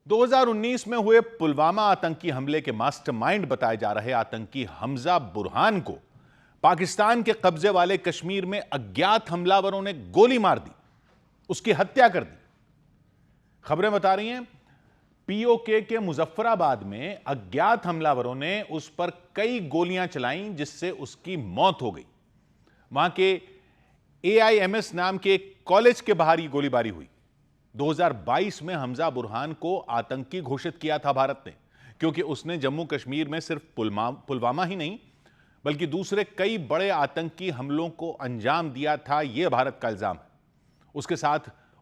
2019 में हुए पुलवामा आतंकी हमले के मास्टरमाइंड बताए जा रहे आतंकी हमजा बुरहान को पाकिस्तान के कब्जे वाले कश्मीर में अज्ञात हमलावरों ने गोली मार दी, उसकी हत्या कर दी। खबरें बता रही हैं पीओके के मुजफ्फराबाद में अज्ञात हमलावरों ने उस पर कई गोलियां चलाईं, जिससे उसकी मौत हो गई। वहां के AIMS नाम के एक कॉलेज के बाहर यह गोलीबारी हुई। 2022 में हमजा बुरहान को आतंकी घोषित किया था भारत ने, क्योंकि उसने जम्मू कश्मीर में सिर्फ पुलवामा ही नहीं बल्कि दूसरे कई बड़े आतंकी हमलों को अंजाम दिया था। यह भारत का इल्जाम है।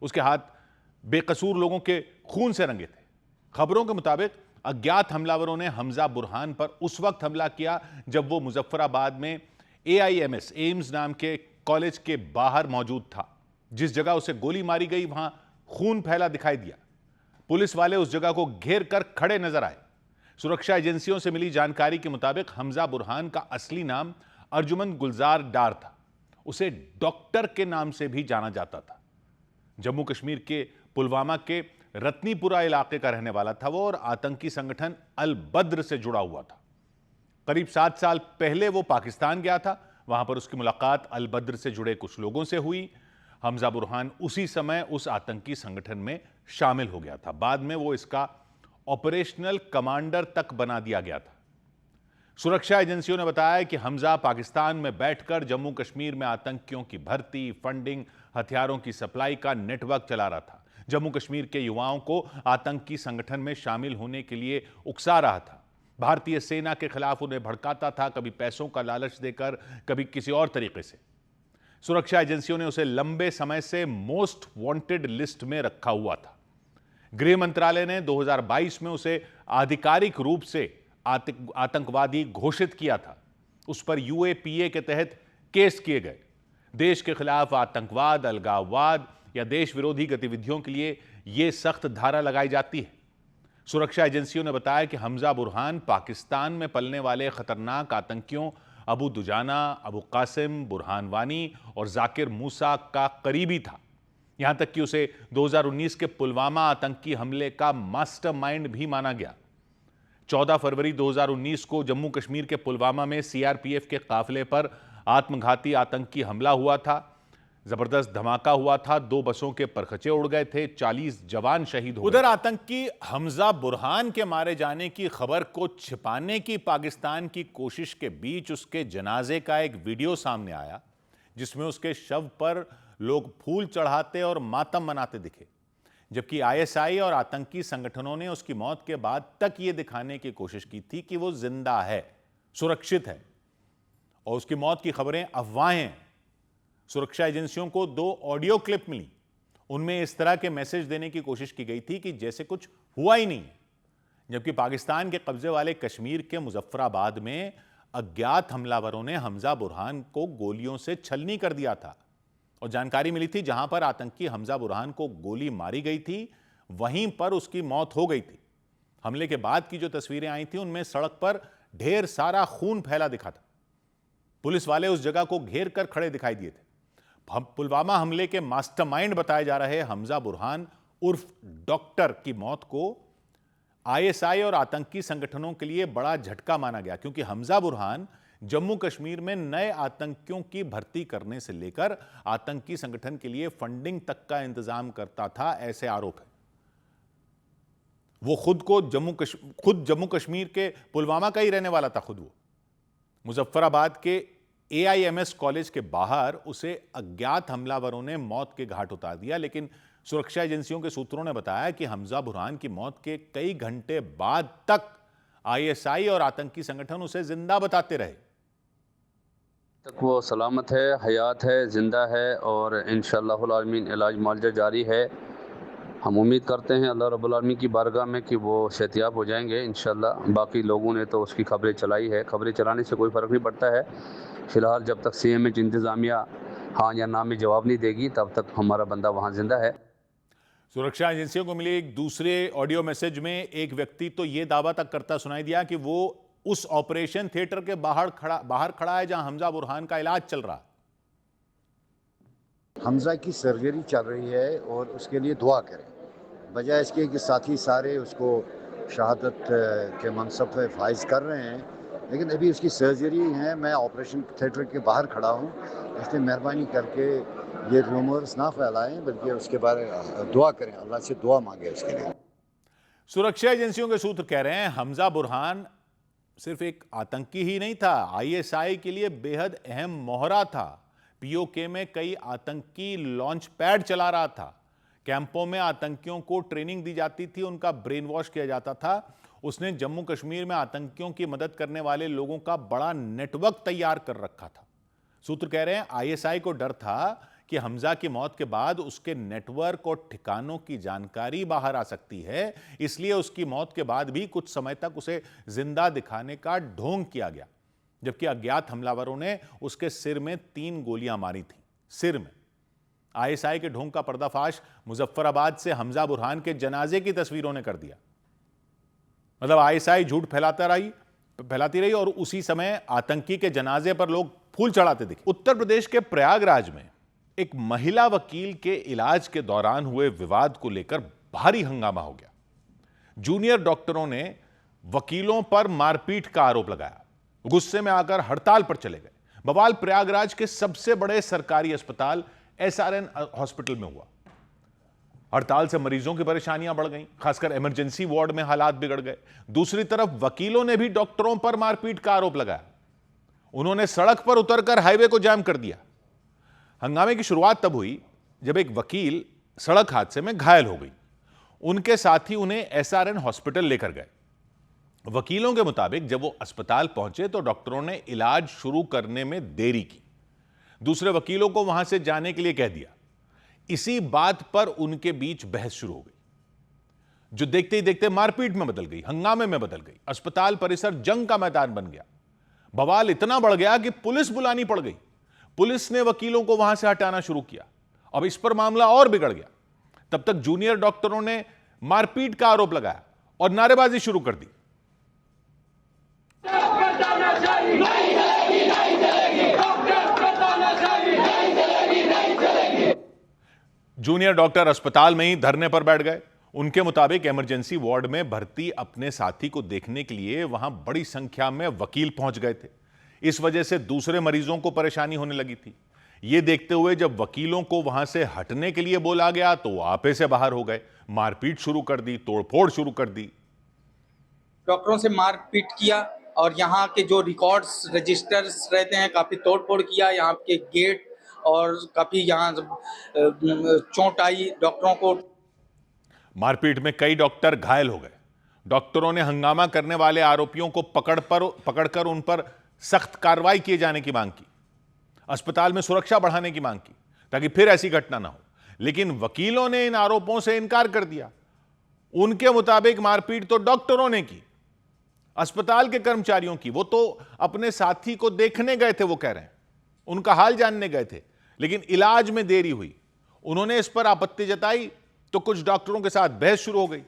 उसके हाथ बेकसूर लोगों के खून से रंगे थे। खबरों के मुताबिक अज्ञात हमलावरों ने हमजा बुरहान पर उस वक्त हमला किया जब वो मुजफ्फराबाद में एम्स नाम के कॉलेज के बाहर मौजूद था। जिस जगह उसे गोली मारी गई वहां खून फैला दिखाई दिया। पुलिस वाले उस जगह को घेर कर खड़े नजर आए। सुरक्षा एजेंसियों से मिली जानकारी के मुताबिक हमजा बुरहान का असली नाम अर्जुमन गुलजार डार था। उसे डॉक्टर के नाम से भी जाना जाता था। जम्मू कश्मीर के पुलवामा के रत्नीपुरा इलाके का रहने वाला था वो, और आतंकी संगठन अल बद्र से जुड़ा हुआ था। करीब 7 साल पहले वो पाकिस्तान गया था। वहां पर उसकी मुलाकात अल बद्र से जुड़े कुछ लोगों से हुई। हमजा बुरहान उसी समय उस आतंकी संगठन में शामिल हो गया था। बाद में वो इसका ऑपरेशनल कमांडर तक बना दिया गया था। सुरक्षा एजेंसियों ने बताया कि हमजा पाकिस्तान में बैठकर जम्मू कश्मीर में आतंकियों की भर्ती, फंडिंग, हथियारों की सप्लाई का नेटवर्क चला रहा था। जम्मू कश्मीर के युवाओं को आतंकी संगठन में शामिल होने के लिए उकसा रहा था। भारतीय सेना के खिलाफ उन्हें भड़काता था, कभी पैसों का लालच देकर, कभी किसी और तरीके से। सुरक्षा एजेंसियों ने उसे लंबे समय से मोस्ट वांटेड लिस्ट में रखा हुआ था। गृह मंत्रालय ने 2022 में उसे आधिकारिक रूप से आतंकवादी घोषित किया था। उस पर UAPA के तहत केस किए गए। देश के खिलाफ आतंकवाद, अलगाववाद या देश विरोधी गतिविधियों के लिए यह सख्त धारा लगाई जाती है। सुरक्षा एजेंसियों ने बताया कि हमजा बुरहान पाकिस्तान में पलने वाले खतरनाक आतंकियों अबू दुजाना, अबू कासिम, बुरहान वानी और जाकिर मूसा का करीबी था। यहां तक कि उसे 2019 के पुलवामा आतंकी हमले का मास्टरमाइंड भी माना गया। 14 फरवरी 2019 को जम्मू कश्मीर के पुलवामा में CRPF के काफिले पर आत्मघाती आतंकी हमला हुआ था। जबरदस्त धमाका हुआ था। 2 बसों के परखचे उड़ गए थे। 40 जवान शहीद हो गए। उधर आतंकी हमजा बुरहान के मारे जाने की खबर को छिपाने की पाकिस्तान की कोशिश के बीच उसके जनाजे का एक वीडियो सामने आया, जिसमें उसके शव पर लोग फूल चढ़ाते और मातम मनाते दिखे। जबकि ISI और आतंकी संगठनों ने उसकी मौत के बाद तक यह दिखाने की कोशिश की थी कि वो जिंदा है, सुरक्षित है, और उसकी मौत की खबरें अफवाहें हैं। सुरक्षा एजेंसियों को 2 ऑडियो क्लिप मिली। उनमें इस तरह के मैसेज देने की कोशिश की गई थी कि जैसे कुछ हुआ ही नहीं। जबकि पाकिस्तान के कब्जे वाले कश्मीर के मुजफ्फराबाद में अज्ञात हमलावरों ने हमजा बुरहान को गोलियों से छलनी कर दिया था, और जानकारी मिली थी जहां पर आतंकी हमजा बुरहान को गोली मारी गई थी, वहीं पर उसकी मौत हो गई थी। हमले के बाद की जो तस्वीरें आई थी उनमें सड़क पर ढेर सारा खून फैला दिखा था। पुलिस वाले उस जगह को घेर कर खड़े दिखाई दिए थे। पुलवामा हमले के मास्टरमाइंड बताए जा रहे हमजा बुरहान उर्फ डॉक्टर की मौत को ISI और आतंकी संगठनों के लिए बड़ा झटका माना गया, क्योंकि हमजा बुरहान जम्मू कश्मीर में नए आतंकियों की भर्ती करने से लेकर आतंकी संगठन के लिए फंडिंग तक का इंतजाम करता था, ऐसे आरोप है। वो खुद जम्मू कश्मीर के पुलवामा का ही रहने वाला था। खुद वो मुजफ्फराबाद के AIMS कॉलेज के बाहर उसे अज्ञात हमलावरों ने मौत के घाट उतार दिया। लेकिन सुरक्षा एजेंसियों के सूत्रों ने बताया कि हमजा बुरहान की मौत के कई घंटे बाद तक ISI और आतंकी संगठन उसे जिंदा बताते रहे। तक वो सलामत है, हयात है, जिंदा है, और इंशाअल्लाहुल आमीन इलाज मुआलजा जारी है। हम उम्मीद करते हैं अल्लाह रब्बुल आलमीन की बारगाह में कि वो सेहतियाब हो जाएंगे इंशाअल्लाह। बाकी लोगों ने तो उसकी खबरें चलाई है। खबरें चलाने से कोई फ़र्क नहीं पड़ता है। फ़िलहाल जब तक CMH इंतज़ामिया हाँ या ना में जवाब नहीं देगी, तब तक हमारा बंदा वहाँ जिंदा है। सुरक्षा एजेंसियों को मिले एक दूसरे ऑडियो मैसेज में एक व्यक्ति तो यह दावा तक करता सुनाई दिया कि वो उस ऑपरेशन थिएटर के बाहर खड़ा है जहां हमजा बुरहान का इलाज चल रहा है। हमजा की सर्जरी चल रही है और उसके लिए दुआ करें। बजाय इसके कि साथी सारे उसको शहादत के मनसब पे फाइज कर रहे हैं, लेकिन अभी उसकी सर्जरी है, मैं ऑपरेशन थिएटर के बाहर खड़ा हूँ, इसलिए मेहरबानी करके ये रूमर्स ना फैलाएं, बल्कि उसके बारे में दुआ करें, अल्लाह से दुआ मांगे उसके लिए। सुरक्षा एजेंसियों के सूत्र कह रहे हैं हमजा बुरहान सिर्फ एक आतंकी ही नहीं था, आईएसआई के लिए बेहद अहम मोहरा था। पीओके में कई आतंकी लॉन्च पैड चला रहा था। कैंपों में आतंकियों को ट्रेनिंग दी जाती थी, उनका ब्रेन वॉश किया जाता था। उसने जम्मू कश्मीर में आतंकियों की मदद करने वाले लोगों का बड़ा नेटवर्क तैयार कर रखा था। सूत्र कह रहे हैं आईएसआई को डर था कि हमजा की मौत के बाद उसके नेटवर्क और ठिकानों की जानकारी बाहर आ सकती है, इसलिए उसकी मौत के बाद भी कुछ समय तक उसे जिंदा दिखाने का ढोंग किया गया। जबकि अज्ञात हमलावरों ने उसके सिर में 3 गोलियां मारी थीं, सिर में। आईएसआई के ढोंग का पर्दाफाश मुजफ्फराबाद से हमजा बुरहान के जनाजे की तस्वीरों ने कर दिया। मतलब आईएसआई झूठ फैलाती रही और उसी समय आतंकी के जनाजे पर लोग फूल चढ़ाते दिखे। उत्तर प्रदेश के प्रयागराज में एक महिला वकील के इलाज के दौरान हुए विवाद को लेकर भारी हंगामा हो गया। जूनियर डॉक्टरों ने वकीलों पर मारपीट का आरोप लगाया, गुस्से में आकर हड़ताल पर चले गए। बवाल प्रयागराज के सबसे बड़े सरकारी अस्पताल एसआरएन हॉस्पिटल में हुआ। हड़ताल से मरीजों की परेशानियां बढ़ गईं, खासकर इमरजेंसी वार्ड में हालात बिगड़ गए। दूसरी तरफ वकीलों ने भी डॉक्टरों पर मारपीट का आरोप लगाया। उन्होंने सड़क पर उतरकर हाईवे को जाम कर दिया। हंगामे की शुरुआत तब हुई जब एक वकील सड़क हादसे में घायल हो गई। उनके साथी उन्हें एसआरएन हॉस्पिटल लेकर गए। वकीलों के मुताबिक जब वो अस्पताल पहुंचे तो डॉक्टरों ने इलाज शुरू करने में देरी की, दूसरे वकीलों को वहां से जाने के लिए कह दिया। इसी बात पर उनके बीच बहस शुरू हो गई, जो देखते ही देखते मारपीट में बदल गई, हंगामे में बदल गई। अस्पताल परिसर जंग का मैदान बन गया। बवाल इतना बढ़ गया कि पुलिस बुलानी पड़ गई। पुलिस ने वकीलों को वहां से हटाना शुरू किया। अब इस पर मामला और बिगड़ गया। तब तक जूनियर डॉक्टरों ने मारपीट का आरोप लगाया और नारेबाजी शुरू कर दी। जूनियर डॉक्टर अस्पताल में ही धरने पर बैठ गए। उनके मुताबिक इमरजेंसी वार्ड में भर्ती अपने साथी को देखने के लिए वहां बड़ी संख्या में वकील पहुंच गए थे। इस वजह से दूसरे मरीजों को परेशानी होने लगी थी। यह देखते हुए जब वकीलों को वहां से हटने के लिए बोला गया तो वो आपे से बाहर हो गए, मारपीट शुरू कर दी, तोड़फोड़ शुरू कर दी। डॉक्टरों से मारपीट किया और यहाँ के जो रिकॉर्ड्स रजिस्टर्स रहते हैं काफ़ी तोड़फोड़ किया। यहाँ के गेट और काफ़ी यहाँ चोट आई डॉक्टरों को। मारपीट में कई डॉक्टर घायल हो गए। डॉक्टरों ने हंगामा करने वाले आरोपियों को पकड़कर उन पर सख्त कार्रवाई किए जाने की मांग की। अस्पताल में सुरक्षा बढ़ाने की मांग की ताकि फिर ऐसी घटना ना हो। लेकिन वकीलों ने इन आरोपों से इनकार कर दिया। उनके मुताबिक मारपीट तो डॉक्टरों ने की, अस्पताल के कर्मचारियों की। वो तो अपने साथी को देखने गए थे, वो कह रहे हैं, उनका हाल जानने गए थे, लेकिन इलाज में देरी हुई। उन्होंने इस पर आपत्ति जताई तो कुछ डॉक्टरों के साथ बहस शुरू हो गई।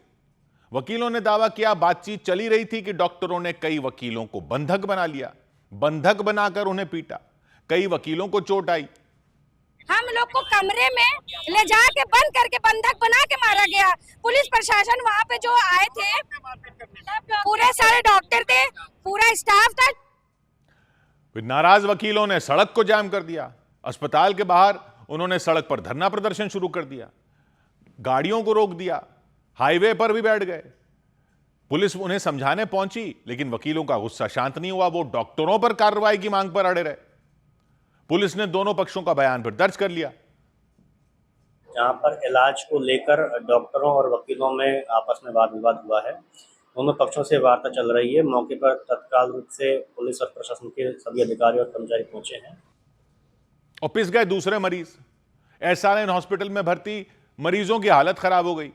वकीलों ने दावा किया बातचीत चली रही थी कि डॉक्टरों ने कई वकीलों को बंधक बना लिया, बंधक बनाकर उन्हें पीटा। कई वकीलों को चोट आई। हम लोग को कमरे में ले जाके बंद करके बंधक बना के मारा गया। पुलिस प्रशासन वहाँ पे जो आए थे, पूरे सारे डॉक्टर थे, पूरा स्टाफ था। फिर नाराज वकीलों ने सड़क को जाम कर दिया। अस्पताल के बाहर उन्होंने सड़क पर धरना प्रदर्शन शुरू कर दिया, गाड़ियों को रोक दिया, हाईवे पर भी बैठ गए। पुलिस उन्हें समझाने पहुंची, लेकिन वकीलों का गुस्सा शांत नहीं हुआ। वो डॉक्टरों पर कार्रवाई की मांग पर अड़े रहे। पुलिस ने दोनों पक्षों का बयान फिर दर्ज कर लिया। जहां पर इलाज को लेकर डॉक्टरों और वकीलों में आपस में वाद विवाद हुआ है। दोनों पक्षों से वार्ता चल रही है। मौके पर तत्काल रूप से पुलिस और प्रशासन के सभी अधिकारी और कर्मचारी पहुंचे हैं और पिस गए दूसरे मरीज। एसआरएन हॉस्पिटल में भर्ती मरीजों की हालत खराब हो गई।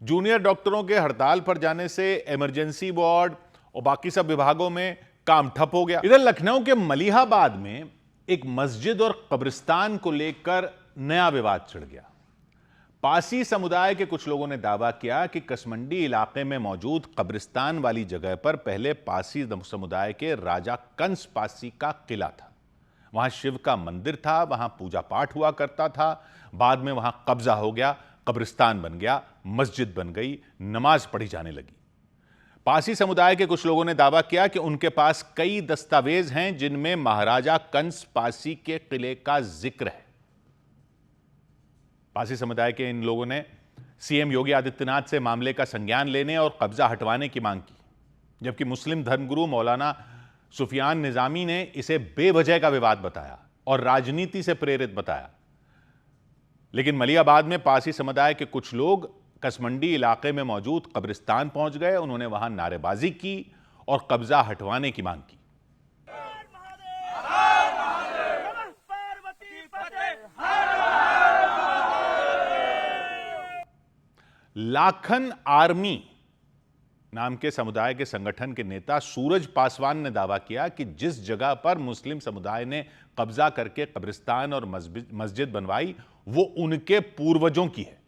जूनियर डॉक्टरों के हड़ताल पर जाने से इमरजेंसी वार्ड और बाकी सब विभागों में काम ठप हो गया। इधर लखनऊ के मलिहाबाद में एक मस्जिद और कब्रिस्तान को लेकर नया विवाद छिड़ गया। पासी समुदाय के कुछ लोगों ने दावा किया कि कसमंडी इलाके में मौजूद कब्रिस्तान वाली जगह पर पहले पासी समुदाय के राजा कंस पासी का किला था। वहां शिव का मंदिर था, वहां पूजा पाठ हुआ करता था। बाद में वहां कब्जा हो गया। कब्रिस्तान बन गया, मस्जिद बन गई, नमाज पढ़ी जाने लगी। पासी समुदाय के कुछ लोगों ने दावा किया कि उनके पास कई दस्तावेज हैं जिनमें महाराजा कंस पासी के किले का जिक्र है। पासी समुदाय के इन लोगों ने सीएम योगी आदित्यनाथ से मामले का संज्ञान लेने और कब्जा हटवाने की मांग की, जबकि मुस्लिम धर्मगुरु मौलाना सुफियान निजामी ने इसे बेवजह का विवाद बताया और राजनीति से प्रेरित बताया। लेकिन मलियाबाद में पासी समुदाय के कुछ लोग कसमंडी इलाके में मौजूद कब्रिस्तान पहुंच गए। उन्होंने वहां नारेबाजी की और कब्जा हटवाने की मांग की। लाखन आर्मी नाम के समुदाय के संगठन के नेता सूरज पासवान ने दावा किया कि जिस जगह पर मुस्लिम समुदाय ने कब्जा करके कब्रिस्तान और मस्जिद बनवाई वो उनके पूर्वजों की है।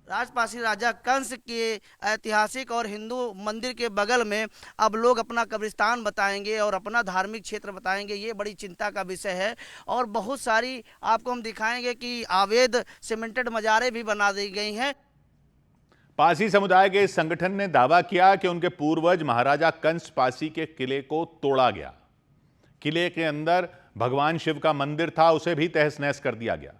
राजपासी राजा कंस के ऐतिहासिक और हिंदू मंदिर के बगल में अब लोग अपना कब्रिस्तान बताएंगे और अपना धार्मिक क्षेत्र बताएंगे, ये बड़ी चिंता का विषय है। और बहुत सारी आपको हम दिखाएंगे कि अवैध सीमेंटेड मजारें भी बना दी गई हैं। पासी समुदाय के इस संगठन ने दावा किया कि उनके पूर्वज महाराजा कंस पासी के किले को तोड़ा गया। किले के अंदर भगवान शिव का मंदिर था, उसे भी तहस नहस कर दिया गया।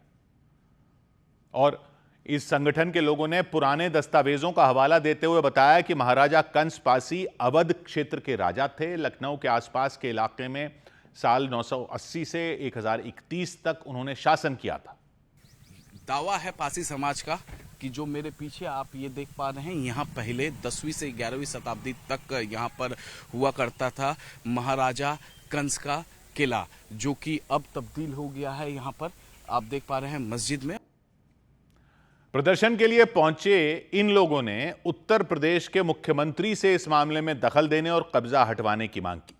और इस संगठन के लोगों ने पुराने दस्तावेजों का हवाला देते हुए बताया कि महाराजा कंस पासी अवध क्षेत्र के राजा थे। लखनऊ के आसपास के इलाके में साल 980 से 1031 तक उन्होंने शासन किया था। दावा है पासी समाज का कि जो मेरे पीछे आप ये देख पा रहे हैं, यहाँ पहले 10वीं से 11वीं शताब्दी तक यहाँ पर हुआ करता था महाराजा कंस का किला, जो कि अब तब्दील हो गया है। यहाँ पर आप देख पा रहे हैं मस्जिद में। प्रदर्शन के लिए पहुंचे इन लोगों ने उत्तर प्रदेश के मुख्यमंत्री से इस मामले में दखल देने और कब्जा हटवाने की मांग की।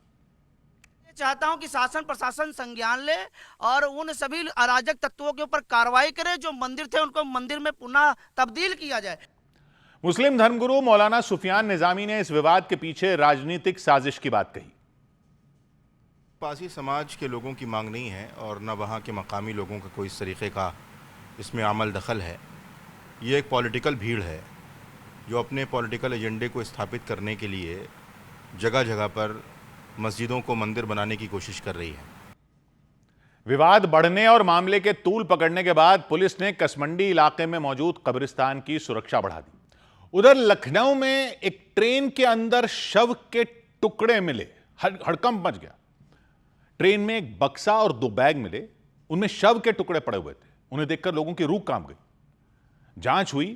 चाहता हूं कि शासन प्रशासन संज्ञान ले और उन सभी अराजक तत्वों के ऊपर कार्रवाई करे। जो मंदिर थे उनको मंदिर में पुनः तब्दील किया जाए। मुस्लिम धर्मगुरु मौलाना सुफियान निजामी ने इस विवाद के पीछे राजनीतिक साजिश की बात कही। पासी समाज के लोगों की मांग नहीं है और न वहाँ के मकामी लोगों का कोई इस तरीके का इसमें अमल दखल है। ये एक पॉलिटिकल भीड़ है जो अपने पॉलिटिकल एजेंडे को स्थापित करने के लिए जगह जगह पर मस्जिदों को मंदिर बनाने की कोशिश कर रही है। विवाद बढ़ने और मामले के तूल पकड़ने के बाद पुलिस ने कसमंडी इलाके में मौजूद कब्रिस्तान की सुरक्षा बढ़ा दी। उधर लखनऊ में एक ट्रेन के अंदर शव के टुकड़े मिले, हड़कंप मच गया। ट्रेन में एक बक्सा और 2 बैग मिले, उनमें शव के टुकड़े पड़े हुए थे। उन्हें देखकर लोगों की रूह कांप गई। जांच हुई,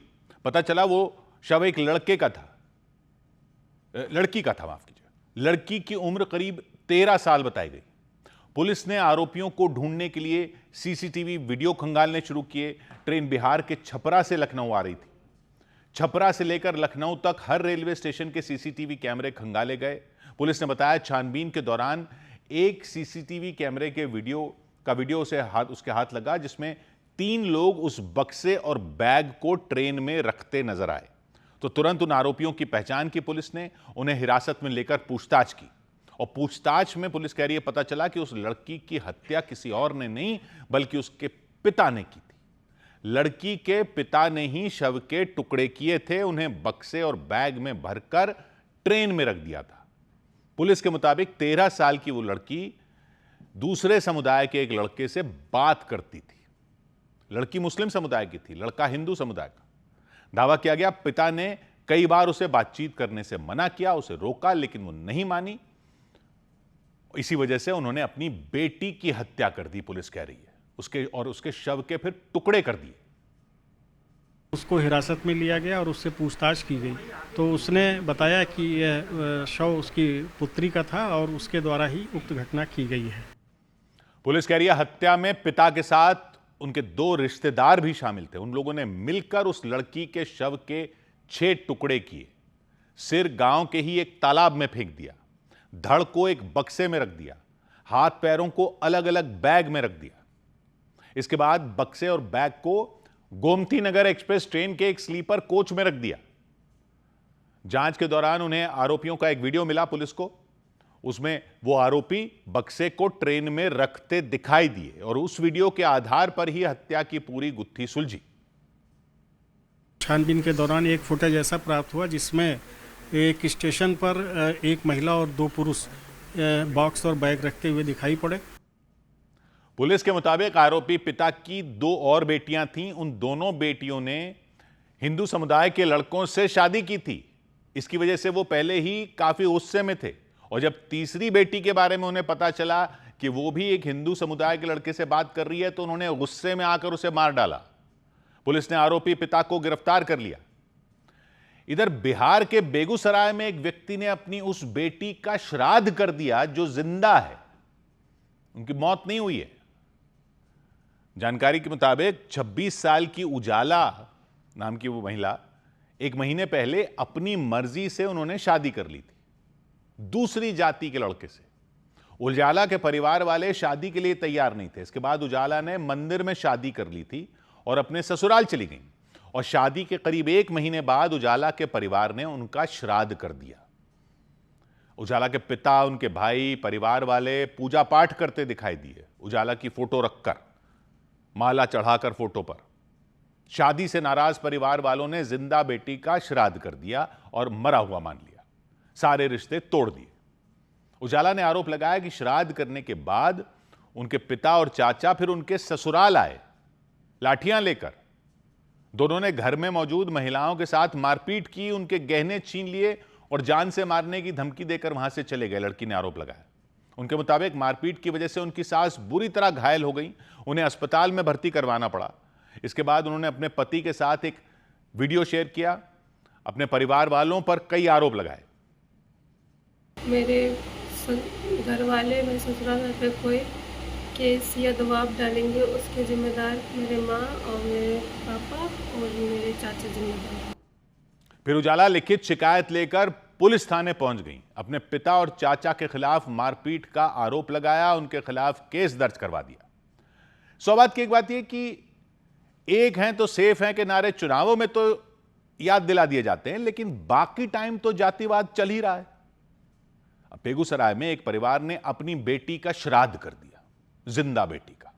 पता चला वो शव एक लड़की का था, माफ कीजिए। लड़की की उम्र करीब 13 साल बताई गई। पुलिस ने आरोपियों को ढूंढने के लिए सीसीटीवी वीडियो खंगालने शुरू किए। ट्रेन बिहार के छपरा से लखनऊ आ रही थी। छपरा से लेकर लखनऊ तक हर रेलवे स्टेशन के सीसीटीवी कैमरे खंगाले गए। पुलिस ने बताया छानबीन के दौरान एक सीसीटीवी कैमरे के वीडियो उसके हाथ लगा, जिसमें 3 लोग उस बक्से और बैग को ट्रेन में रखते नजर आए। तो तुरंत उन आरोपियों की पहचान की पुलिस ने, उन्हें हिरासत में लेकर पूछताछ की। और पूछताछ में पुलिस कह रही है पता चला कि उस लड़की की हत्या किसी और ने नहीं बल्कि उसके पिता ने की थी। लड़की के पिता ने ही शव के टुकड़े किए थे, उन्हें बक्से और बैग में भरकर ट्रेन में रख दिया था। पुलिस के मुताबिक 13 साल की वो लड़की दूसरे समुदाय के एक लड़के से बात करती थी। लड़की मुस्लिम समुदाय की थी, लड़का हिंदू समुदाय का। दावा किया गया पिता ने कई बार उसे बातचीत करने से मना किया, उसे रोका, लेकिन वो नहीं मानी। इसी वजह से उन्होंने अपनी बेटी की हत्या कर दी, पुलिस कह रही है। उसके शव के फिर टुकड़े कर दिए। उसको हिरासत में लिया गया और उससे पूछताछ की गई तो उसने बताया कि यह शव उसकी पुत्री का था और उसके द्वारा ही उक्त घटना की गई है। पुलिस कह रही है हत्या में पिता के साथ उनके 2 रिश्तेदार भी शामिल थे। उन लोगों ने मिलकर उस लड़की के शव के 6 टुकड़े किए। सिर गांव के ही एक तालाब में फेंक दिया, धड़ को एक बक्से में रख दिया, हाथ पैरों को अलग अलग बैग में रख दिया। इसके बाद बक्से और बैग को गोमती नगर एक्सप्रेस ट्रेन के एक स्लीपर कोच में रख दिया। जांच के दौरान उन्हें आरोपियों का एक वीडियो मिला पुलिस को। उसमें वो आरोपी बक्से को ट्रेन में रखते दिखाई दिए और उस वीडियो के आधार पर ही हत्या की पूरी गुत्थी सुलझी। छानबीन के दौरान एक फुटेज ऐसा प्राप्त हुआ जिसमें एक स्टेशन पर एक महिला और 2 पुरुष बॉक्स और बैग रखते हुए दिखाई पड़े। पुलिस के मुताबिक आरोपी पिता की 2 और बेटियां थीं। उन दोनों बेटियों ने हिंदू समुदाय के लड़कों से शादी की थी। इसकी वजह से वो पहले ही काफी गुस्से में थे और जब तीसरी बेटी के बारे में उन्हें पता चला कि वो भी एक हिंदू समुदाय के लड़के से बात कर रही है तो उन्होंने गुस्से में आकर उसे मार डाला। पुलिस ने आरोपी पिता को गिरफ्तार कर लिया। इधर बिहार के बेगूसराय में एक व्यक्ति ने अपनी उस बेटी का श्राद्ध कर दिया जो जिंदा है। उनकी मौत नहीं हुई है। जानकारी के मुताबिक 26 साल की उजाला नाम की वो महिला 1 महीने पहले अपनी मर्जी से उन्होंने शादी कर ली थी दूसरी जाति के लड़के से। उजाला के परिवार वाले शादी के लिए तैयार नहीं थे। इसके बाद उजाला ने मंदिर में शादी कर ली थी और अपने ससुराल चली गई और शादी के करीब 1 महीने बाद उजाला के परिवार ने उनका श्राद्ध कर दिया। उजाला के पिता, उनके भाई, परिवार वाले पूजा पाठ करते दिखाई दिए। उजाला की फोटो रखकर, माला चढ़ाकर फोटो पर। शादी से नाराज परिवार वालों ने जिंदा बेटी का श्राद्ध कर दिया और मरा हुआ मान लिया। सारे रिश्ते तोड़ दिए। उजाला ने आरोप लगाया कि श्राद्ध करने के बाद उनके पिता और चाचा फिर उनके ससुराल आए लाठियां लेकर। दोनों ने घर में मौजूद महिलाओं के साथ मारपीट की, उनके गहने छीन लिए और जान से मारने की धमकी देकर वहां से चले गए, लड़की ने आरोप लगाया। उनके मुताबिक मारपीट की वजह से उनकी सास बुरी तरह घायल हो गई, उन्हें अस्पताल में भर्ती करवाना पड़ा। इसके बाद उन्होंने अपने पति के साथ एक वीडियो शेयर किया, अपने परिवार वालों पर कई आरोप लगाए। मेरे घर वाले, मेरे ससुराल घर पे कोई केस या दबाव डालेंगे उसके जिम्मेदार मेरे माँ और मेरे पापा और मेरे चाचा जिम्मेदार। फिर उजाला लिखित शिकायत लेकर पुलिस थाने पहुंच गई। अपने पिता और चाचा के खिलाफ मारपीट का आरोप लगाया, उनके खिलाफ केस दर्ज करवा दिया। सौभाग्य की एक बात यह कि एक हैं तो सेफ हैं के नारे चुनावों में तो याद दिला दिए जाते हैं, लेकिन बाकी टाइम तो जातिवाद चल ही रहा है। अब बेगूसराय में एक परिवार ने अपनी बेटी का श्राद्ध कर दिया, जिंदा बेटी का।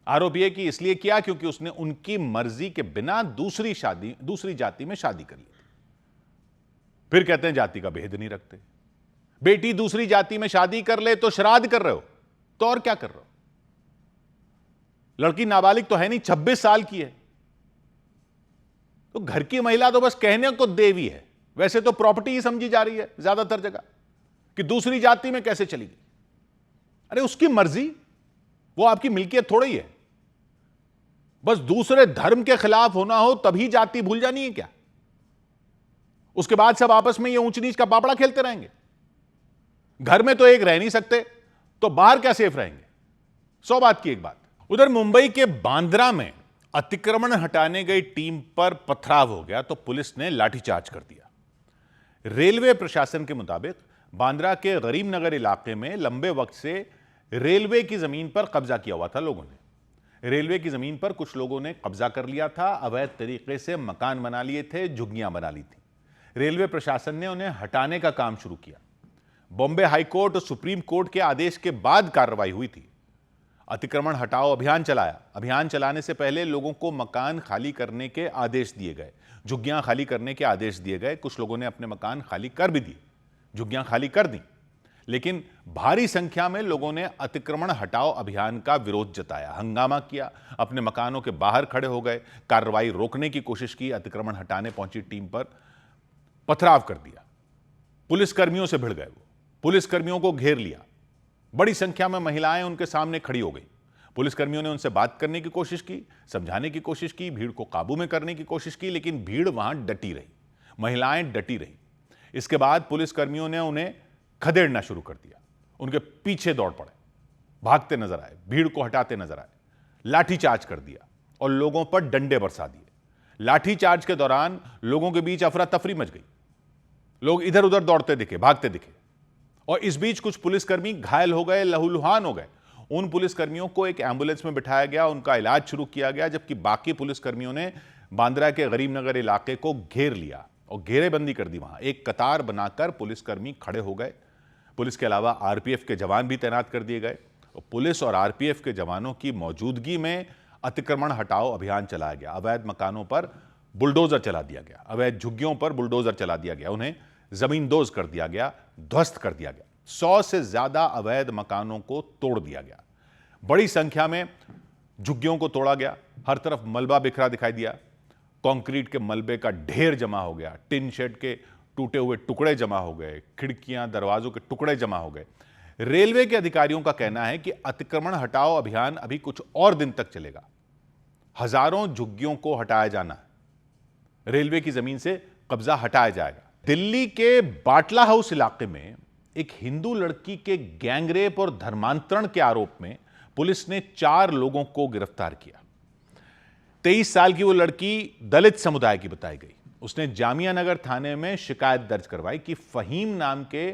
आरोप यह कि इसलिए किया क्योंकि उसने उनकी मर्जी के बिना दूसरी जाति में शादी कर ली। फिर कहते हैं जाति का भेद नहीं रखते। बेटी दूसरी जाति में शादी कर ले तो श्राद्ध कर रहे हो, तो और क्या कर रहे हो? लड़की नाबालिग तो है नहीं, 26 साल की है। तो घर की महिला तो बस कहने को देवी है, वैसे तो प्रॉपर्टी ही समझी जा रही है ज्यादातर जगह कि दूसरी जाति में कैसे चली गई। अरे उसकी मर्जी, वो आपकी मिल्कियत थोड़ी ही है। बस दूसरे धर्म के खिलाफ होना हो तभी जाति भूल जानी है क्या? उसके बाद सब आपस में ये ऊंच नीच का पापड़ा खेलते रहेंगे। घर में तो एक रह नहीं सकते तो बाहर क्या सेफ रहेंगे? 100 बात की एक बात। उधर मुंबई के बांद्रा में अतिक्रमण हटाने गई टीम पर पथराव हो गया तो पुलिस ने लाठीचार्ज कर दिया। रेलवे प्रशासन के मुताबिक बांद्रा के गरीब नगर इलाके में लंबे वक्त से रेलवे की जमीन पर कब्जा किया हुआ था लोगों ने। रेलवे की जमीन पर कुछ लोगों ने कब्जा कर लिया था, अवैध तरीके से मकान बना लिए थे, झुग्गियां बना ली थी। रेलवे प्रशासन ने उन्हें हटाने का काम शुरू किया। बॉम्बे हाईकोर्ट और सुप्रीम कोर्ट के आदेश के बाद कार्रवाई हुई थी। अतिक्रमण हटाओ अभियान चलाया। अभियान चलाने से पहले लोगों को मकान खाली करने के आदेश दिए गए, झुग्गियां खाली करने के आदेश दिए गए। कुछ लोगों ने अपने मकान खाली कर भी दिए, झुग्गियां खाली कर दी, लेकिन भारी संख्या में लोगों ने अतिक्रमण हटाओ अभियान का विरोध जताया, हंगामा किया, अपने मकानों के बाहर खड़े हो गए, कार्रवाई रोकने की कोशिश की। अतिक्रमण हटाने पहुंची टीम पर पथराव कर दिया। पुलिसकर्मियों से भिड़ गए वो, पुलिसकर्मियों को घेर लिया। बड़ी संख्या में महिलाएं उनके सामने खड़ी हो गई। पुलिसकर्मियों ने उनसे बात करने की कोशिश की, समझाने की कोशिश की, भीड़ को काबू में करने की कोशिश की, लेकिन भीड़ वहां डटी रही, महिलाएं डटी रही। इसके बाद पुलिसकर्मियों ने उन्हें खदेड़ना शुरू कर दिया। उनके पीछे दौड़ पड़े, भागते नजर आए, भीड़ को हटाते नजर आए, लाठीचार्ज कर दिया और लोगों पर डंडे बरसा दिए। लाठीचार्ज के दौरान लोगों के बीच अफरा तफरी मच गई। लोग इधर उधर दौड़ते दिखे, भागते दिखे और इस बीच कुछ पुलिसकर्मी घायल हो गए, लहूलुहान हो गए। उन पुलिसकर्मियों को एक एम्बुलेंस में बिठाया गया, उनका इलाज शुरू किया गया, जबकि बाकी पुलिसकर्मियों ने बांद्रा के गरीब नगर इलाके को घेर लिया और घेरेबंदी कर दी। वहां एक कतार बनाकर पुलिसकर्मी खड़े हो गए। पुलिस के अलावा आरपीएफ के जवान भी तैनात कर दिए गए और पुलिस और आरपीएफ के जवानों की मौजूदगी में अतिक्रमण हटाओ अभियान चलाया गया। अवैध मकानों पर बुलडोजर चला दिया गया, अवैध झुग्गियों पर बुलडोजर चला दिया गया, उन्हें जमींदोज कर दिया गया, ध्वस्त कर दिया गया। 100 से ज्यादा अवैध मकानों को तोड़ दिया गया। बड़ी संख्या में झुग्गियों को तोड़ा गया। हर तरफ मलबा बिखरा दिखाई दिया। कंक्रीट के मलबे का ढेर जमा हो गया। टिन शेड के टूटे हुए टुकड़े जमा हो गए। खिड़कियां, दरवाजों के टुकड़े जमा हो गए। रेलवे के अधिकारियों का कहना है कि अतिक्रमण हटाओ अभियान अभी कुछ और दिन तक चलेगा। हजारों झुग्गियों को हटाया जाना है। रेलवे की जमीन से कब्जा हटाया जाएगा। दिल्ली के बाटला हाउस इलाके में एक हिंदू लड़की के गैंगरेप और धर्मांतरण के आरोप में पुलिस ने 4 लोगों को गिरफ्तार किया। 23 साल की वो लड़की दलित समुदाय की बताई गई। उसने जामिया नगर थाने में शिकायत दर्ज करवाई कि फहीम नाम के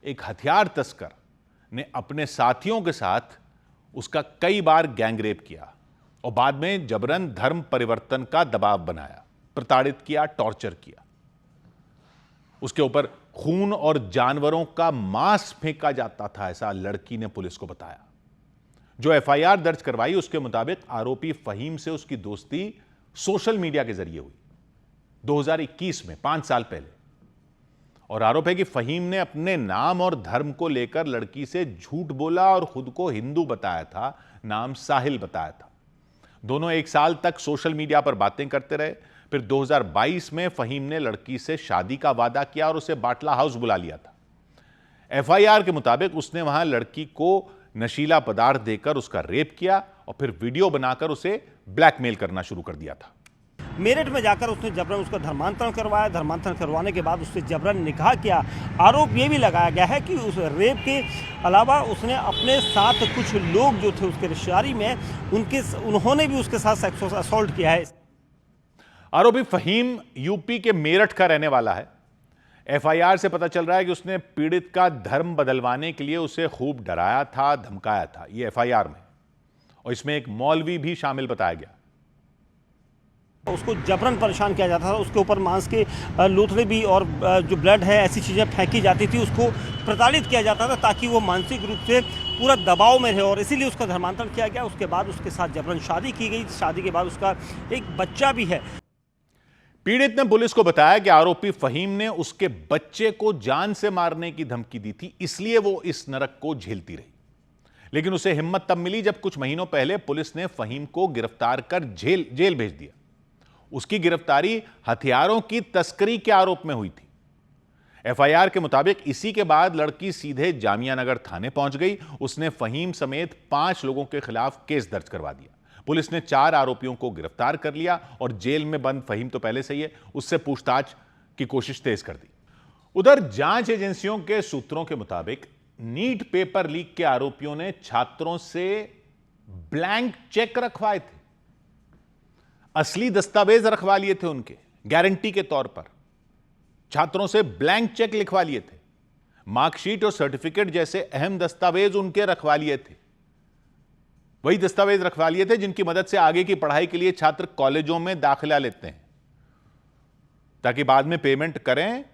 एक हथियार तस्कर ने अपने साथियों के साथ उसका कई बार गैंगरेप किया और बाद में जबरन धर्म परिवर्तन का दबाव बनाया, प्रताड़ित किया, टॉर्चर किया। उसके ऊपर खून और जानवरों का मांस फेंका जाता था, ऐसा लड़की ने पुलिस को बताया। जो एफआईआर दर्ज करवाई उसके मुताबिक आरोपी फहीम से उसकी दोस्ती सोशल मीडिया के जरिए हुई 2021 में, 5 साल पहले। और आरोप है कि फहीम ने अपने नाम और धर्म को लेकर लड़की से झूठ बोला और खुद को हिंदू बताया था, नाम साहिल बताया था। दोनों 1 साल तक सोशल मीडिया पर बातें करते रहे। फिर 2022 में फहीम ने लड़की से शादी का वादा किया और उसे बाटला हाउस बुला लिया था। एफआईआर के मुताबिक उसने वहां लड़की को नशीला पदार्थ देकर उसका रेप किया और फिर वीडियो बनाकर उसे ब्लैकमेल करना शुरू कर दिया था। मेरठ में जाकर उसने जबरन उसका धर्मांतरण करवाया। धर्मांतरण करवाने के बाद उससे जबरन निकाह किया। आरोप ये भी लगाया गया है कि उस रेप के अलावा उसने अपने साथ कुछ लोग जो थे उसके रिश्तेदारी में उन्होंने भी उसके साथ सेक्सुअल असॉल्ट किया है। आरोपी फहीम यूपी के मेरठ का रहने वाला है। एफआईआर से पता चल रहा है कि उसने पीड़ित का धर्म बदलवाने के लिए उसे खूब डराया था, धमकाया था। यह एफआईआर में, और इसमें एक मौलवी भी शामिल बताया गया। उसको जबरन परेशान किया जाता था। उसके ऊपर मांस के लूथड़े भी और जो ब्लड है ऐसी चीज़ें फेंकी जाती थी। उसको प्रताड़ित किया जाता था ताकि वो मानसिक रूप से पूरा दबाव में रहे और इसीलिए उसका धर्मांतरण किया गया। उसके बाद उसके साथ जबरन शादी की गई। शादी के बाद उसका एक बच्चा भी है। पीड़ित ने पुलिस को बताया कि आरोपी फहीम ने उसके बच्चे को जान से मारने की धमकी दी थी, इसलिए वो इस नरक को झेलती रही। लेकिन उसे हिम्मत तब मिली जब कुछ महीनों पहले पुलिस ने फहीम को गिरफ्तार कर जेल भेज दिया। उसकी गिरफ्तारी हथियारों की तस्करी के आरोप में हुई थी। एफआईआर के मुताबिक इसी के बाद लड़की सीधे जामिया नगर थाने पहुंच गई। उसने फहीम समेत 5 लोगों के खिलाफ केस दर्ज करवा दिया। पुलिस ने 4 आरोपियों को गिरफ्तार कर लिया और जेल में बंद फहीम तो पहले से ही है, उससे पूछताछ की कोशिश तेज कर दी। उधर जांच एजेंसियों के सूत्रों के मुताबिक नीट पेपर लीक के आरोपियों ने छात्रों से ब्लैंक चेक रखवाए थे, असली दस्तावेज रखवा लिए थे उनके गारंटी के तौर पर। छात्रों से ब्लैंक चेक लिखवा लिए थे। मार्कशीट और सर्टिफिकेट जैसे अहम दस्तावेज उनके रखवा लिए थे। वही दस्तावेज रखवा लिए थे जिनकी मदद से आगे की पढ़ाई के लिए छात्र कॉलेजों में दाखिला लेते हैं, ताकि बाद में पेमेंट करें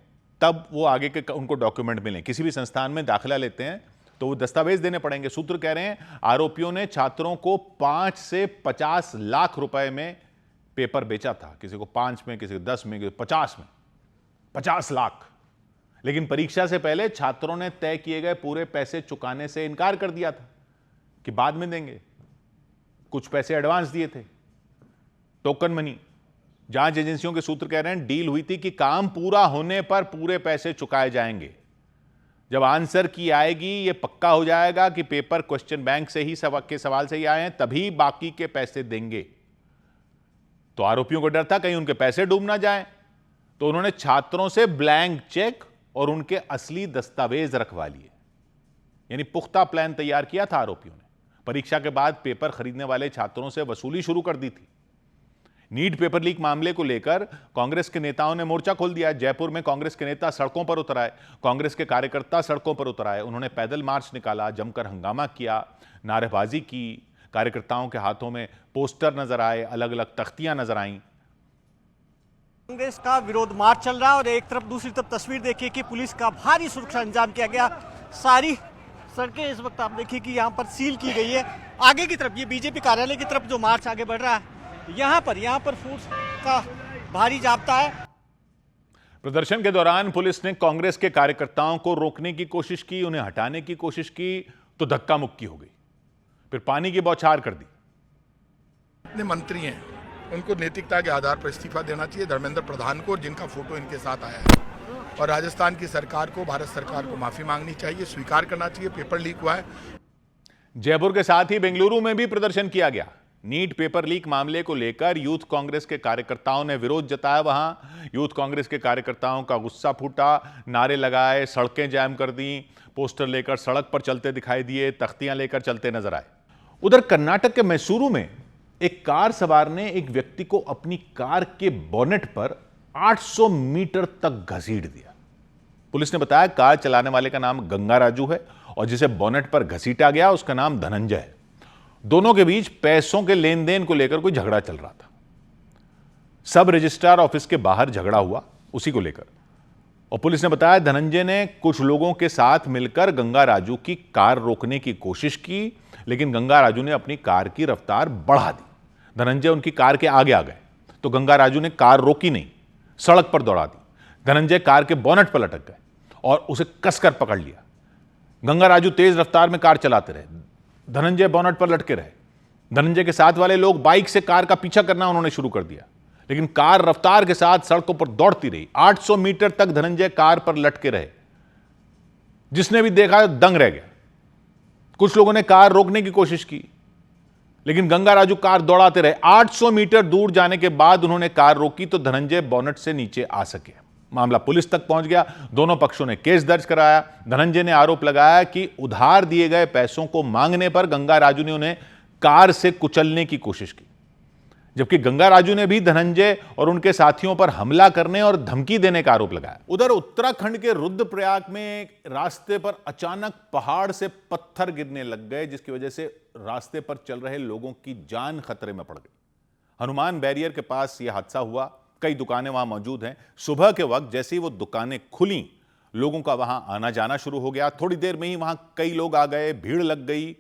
तब वो आगे के उनको डॉक्यूमेंट मिलें। किसी भी संस्थान में दाखिला लेते हैं तो वो दस्तावेज देने पड़ेंगे। सूत्र कह रहे हैं आरोपियों ने छात्रों को 5 से 50 लाख रुपए में पेपर बेचा था। किसी को 5 में, किसी को 10 में, किसी को 50 में, 50 लाख। लेकिन परीक्षा से पहले छात्रों ने तय किए गए पूरे पैसे चुकाने से इनकार कर दिया था कि बाद में देंगे। कुछ पैसे एडवांस दिए थे, टोकन मनी। जांच एजेंसियों के सूत्र कह रहे हैं डील हुई थी कि काम पूरा होने पर पूरे पैसे चुकाए जाएंगे। जब आंसर की आएगी, ये पक्का हो जाएगा कि पेपर क्वेश्चन बैंक से ही सवाल से ही आए हैं, तभी बाकी के पैसे देंगे। तो आरोपियों को डर था कहीं उनके पैसे डूब ना जाएं, तो उन्होंने छात्रों से ब्लैंक चेक और उनके असली दस्तावेज रखवा लिए। यानी पुख्ता प्लान तैयार किया था आरोपियों ने। परीक्षा के बाद पेपर खरीदने वाले छात्रों से वसूली शुरू कर दी थी। नीट पेपर लीक मामले को लेकर कांग्रेस के नेताओं ने मोर्चा खोल दिया। जयपुर में कांग्रेस के नेता सड़कों पर उतर आए, कांग्रेस के कार्यकर्ता सड़कों पर उतर आए। उन्होंने पैदल मार्च निकाला, जमकर हंगामा किया, नारेबाजी की। कार्यकर्ताओं के हाथों में पोस्टर नजर आए, अलग अलग तख्तियां नजर आईं। कांग्रेस का विरोध मार्च चल रहा है और एक तरफ दूसरी तरफ तस्वीर देखिए कि पुलिस का भारी सुरक्षा इंतजाम किया गया। सारी सड़कें इस वक्त आप देखिए कि यहाँ पर सील की गई है। आगे की तरफ ये बीजेपी कार्यालय की तरफ जो मार्च आगे बढ़ रहा है, यहाँ पर फोर्स का भारी जाप्ता है। प्रदर्शन के दौरान पुलिस ने कांग्रेस के कार्यकर्ताओं को रोकने की कोशिश की, उन्हें हटाने की कोशिश की तो धक्का मुक्की हो गई, फिर पानी की बौछार कर दी। इतने मंत्री हैं, उनको नैतिकता के आधार पर इस्तीफा देना चाहिए धर्मेंद्र प्रधान को, जिनका फोटो इनके साथ आया है, और राजस्थान की सरकार को, भारत सरकार को माफी मांगनी चाहिए, स्वीकार करना चाहिए पेपर लीक हुआ है। जयपुर के साथ ही बेंगलुरु में भी प्रदर्शन किया गया। नीट पेपर लीक मामले को लेकर यूथ कांग्रेस के कार्यकर्ताओं ने विरोध जताया। वहां यूथ कांग्रेस के कार्यकर्ताओं का गुस्सा फूटा, नारे लगाए, सड़कें जाम कर दी, पोस्टर लेकर सड़क पर चलते दिखाई दिए, तख्तियां लेकर चलते नजर आए। उधर कर्नाटक के मैसूरू में एक कार सवार ने एक व्यक्ति को अपनी कार के बोनेट पर 800 मीटर तक घसीट दिया। पुलिस ने बताया कार चलाने वाले का नाम गंगा राजू है और जिसे बोनेट पर घसीटा गया उसका नाम धनंजय है। दोनों के बीच पैसों के लेन देन को लेकर कोई झगड़ा चल रहा था। सब रजिस्ट्रार ऑफिस के बाहर झगड़ा हुआ उसी को लेकर, और पुलिस ने बताया धनंजय ने कुछ लोगों के साथ मिलकर गंगा राजू की कार रोकने की कोशिश की, लेकिन गंगा राजू ने अपनी कार की रफ्तार बढ़ा दी। धनंजय उनकी कार के आगे आ गए तो गंगा राजू ने कार रोकी नहीं, सड़क पर दौड़ा दी। धनंजय कार के बोनेट पर लटक गए और उसे कसकर पकड़ लिया। गंगा राजू तेज रफ्तार में कार चलाते रहे, धनंजय बोनेट पर लटके रहे। धनंजय के साथ वाले लोग बाइक से कार का पीछा करना उन्होंने शुरू कर दिया, लेकिन कार रफ्तार के साथ सड़कों पर दौड़ती रही। 800 मीटर तक धनंजय कार पर लटके रहे। जिसने भी देखा दंग रह गया। कुछ लोगों ने कार रोकने की कोशिश की, लेकिन गंगा राजू कार दौड़ाते रहे। 800 मीटर दूर जाने के बाद उन्होंने कार रोकी तो धनंजय बोनेट से नीचे आ सके। मामला पुलिस तक पहुंच गया। दोनों पक्षों ने केस दर्ज कराया। धनंजय ने आरोप लगाया कि उधार दिए गए पैसों को मांगने पर गंगा राजू ने उन्हें कार से कुचलने की कोशिश की, जबकि गंगा राजू ने भी धनंजय और उनके साथियों पर हमला करने और धमकी देने का आरोप लगाया। उधर उत्तराखंड के रुद्रप्रयाग में रास्ते पर अचानक पहाड़ से पत्थर गिरने लग गए, जिसकी वजह से रास्ते पर चल रहे लोगों की जान खतरे में पड़ गई। हनुमान बैरियर के पास यह हादसा हुआ। कई दुकानें वहां मौजूद हैं। सुबह के वक्त जैसे ही वो दुकानें खुली, लोगों का वहां आना जाना शुरू हो गया। थोड़ी देर में ही वहां कई लोग आ गए, भीड़ लग गई,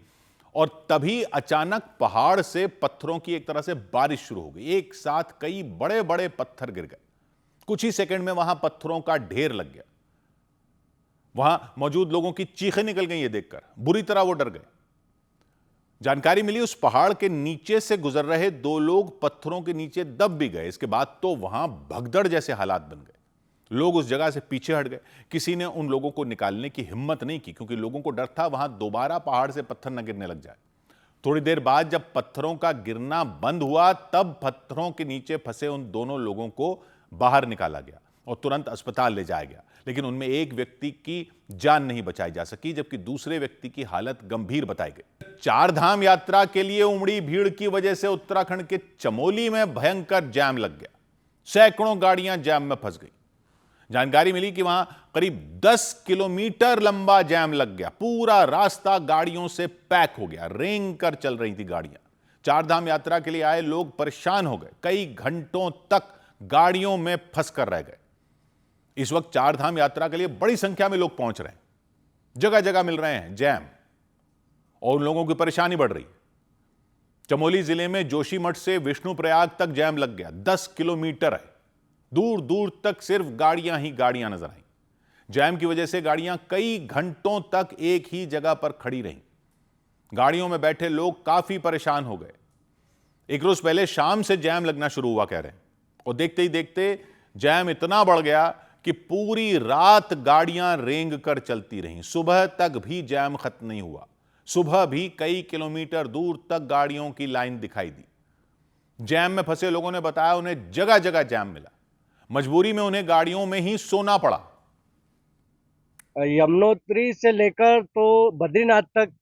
और तभी अचानक पहाड़ से पत्थरों की एक तरह से बारिश शुरू हो गई। एक साथ कई बड़े बड़े पत्थर गिर गए। कुछ ही सेकंड में वहां पत्थरों का ढेर लग गया। वहां मौजूद लोगों की चीखें निकल गई। ये देखकर बुरी तरह वो डर गए। जानकारी मिली उस पहाड़ के नीचे से गुजर रहे 2 लोग पत्थरों के नीचे दब भी गए। इसके बाद तो वहां भगदड़ जैसे हालात बन गए। लोग उस जगह से पीछे हट गए। किसी ने उन लोगों को निकालने की हिम्मत नहीं की, क्योंकि लोगों को डर था वहां दोबारा पहाड़ से पत्थर न गिरने लग जाए। थोड़ी देर बाद जब पत्थरों का गिरना बंद हुआ, तब पत्थरों के नीचे फंसे उन दोनों लोगों को बाहर निकाला गया और तुरंत अस्पताल ले जाया गया। लेकिन उनमें एक व्यक्ति की जान नहीं बचाई जा सकी, जबकि दूसरे व्यक्ति की हालत गंभीर बताई गई। 4 धाम यात्रा के लिए उमड़ी भीड़ की वजह से उत्तराखंड के चमोली में भयंकर जाम लग गया। सैकड़ों गाड़ियां जाम में फंस गई। जानकारी मिली कि वहां करीब 10 किलोमीटर लंबा जाम लग गया। पूरा रास्ता गाड़ियों से पैक हो गया। रेंग कर चल रही थी गाड़ियां। 4 धाम यात्रा के लिए आए लोग परेशान हो गए। कई घंटों तक गाड़ियों में फंस कर रह गए। इस वक्त 4 धाम यात्रा के लिए बड़ी संख्या में लोग पहुंच रहे हैं। जगह जगह मिल रहे हैं जैम, और उन लोगों की परेशानी बढ़ रही है। चमोली जिले में जोशीमठ से विष्णुप्रयाग तक जैम लग गया। 10 किलोमीटर है। दूर दूर तक सिर्फ गाड़ियां ही गाड़ियां नजर आई। जैम की वजह से गाड़ियां कई घंटों तक एक ही जगह पर खड़ी रहीं। गाड़ियों में बैठे लोग काफी परेशान हो गए। एक रोज पहले शाम से जैम लगना शुरू हुआ कह रहे हैं, और देखते ही देखते जैम इतना बढ़ गया कि पूरी रात गाड़ियां रेंग कर चलती रहीं। सुबह तक भी जैम खत्म नहीं हुआ। सुबह भी कई किलोमीटर दूर तक गाड़ियों की लाइन दिखाई दी। जैम में फंसे लोगों ने बताया उन्हें जगह जगह जैम मिला। मजबूरी में उन्हें गाड़ियों में ही सोना पड़ा। यमुनोत्री से लेकर तो बद्रीनाथ तक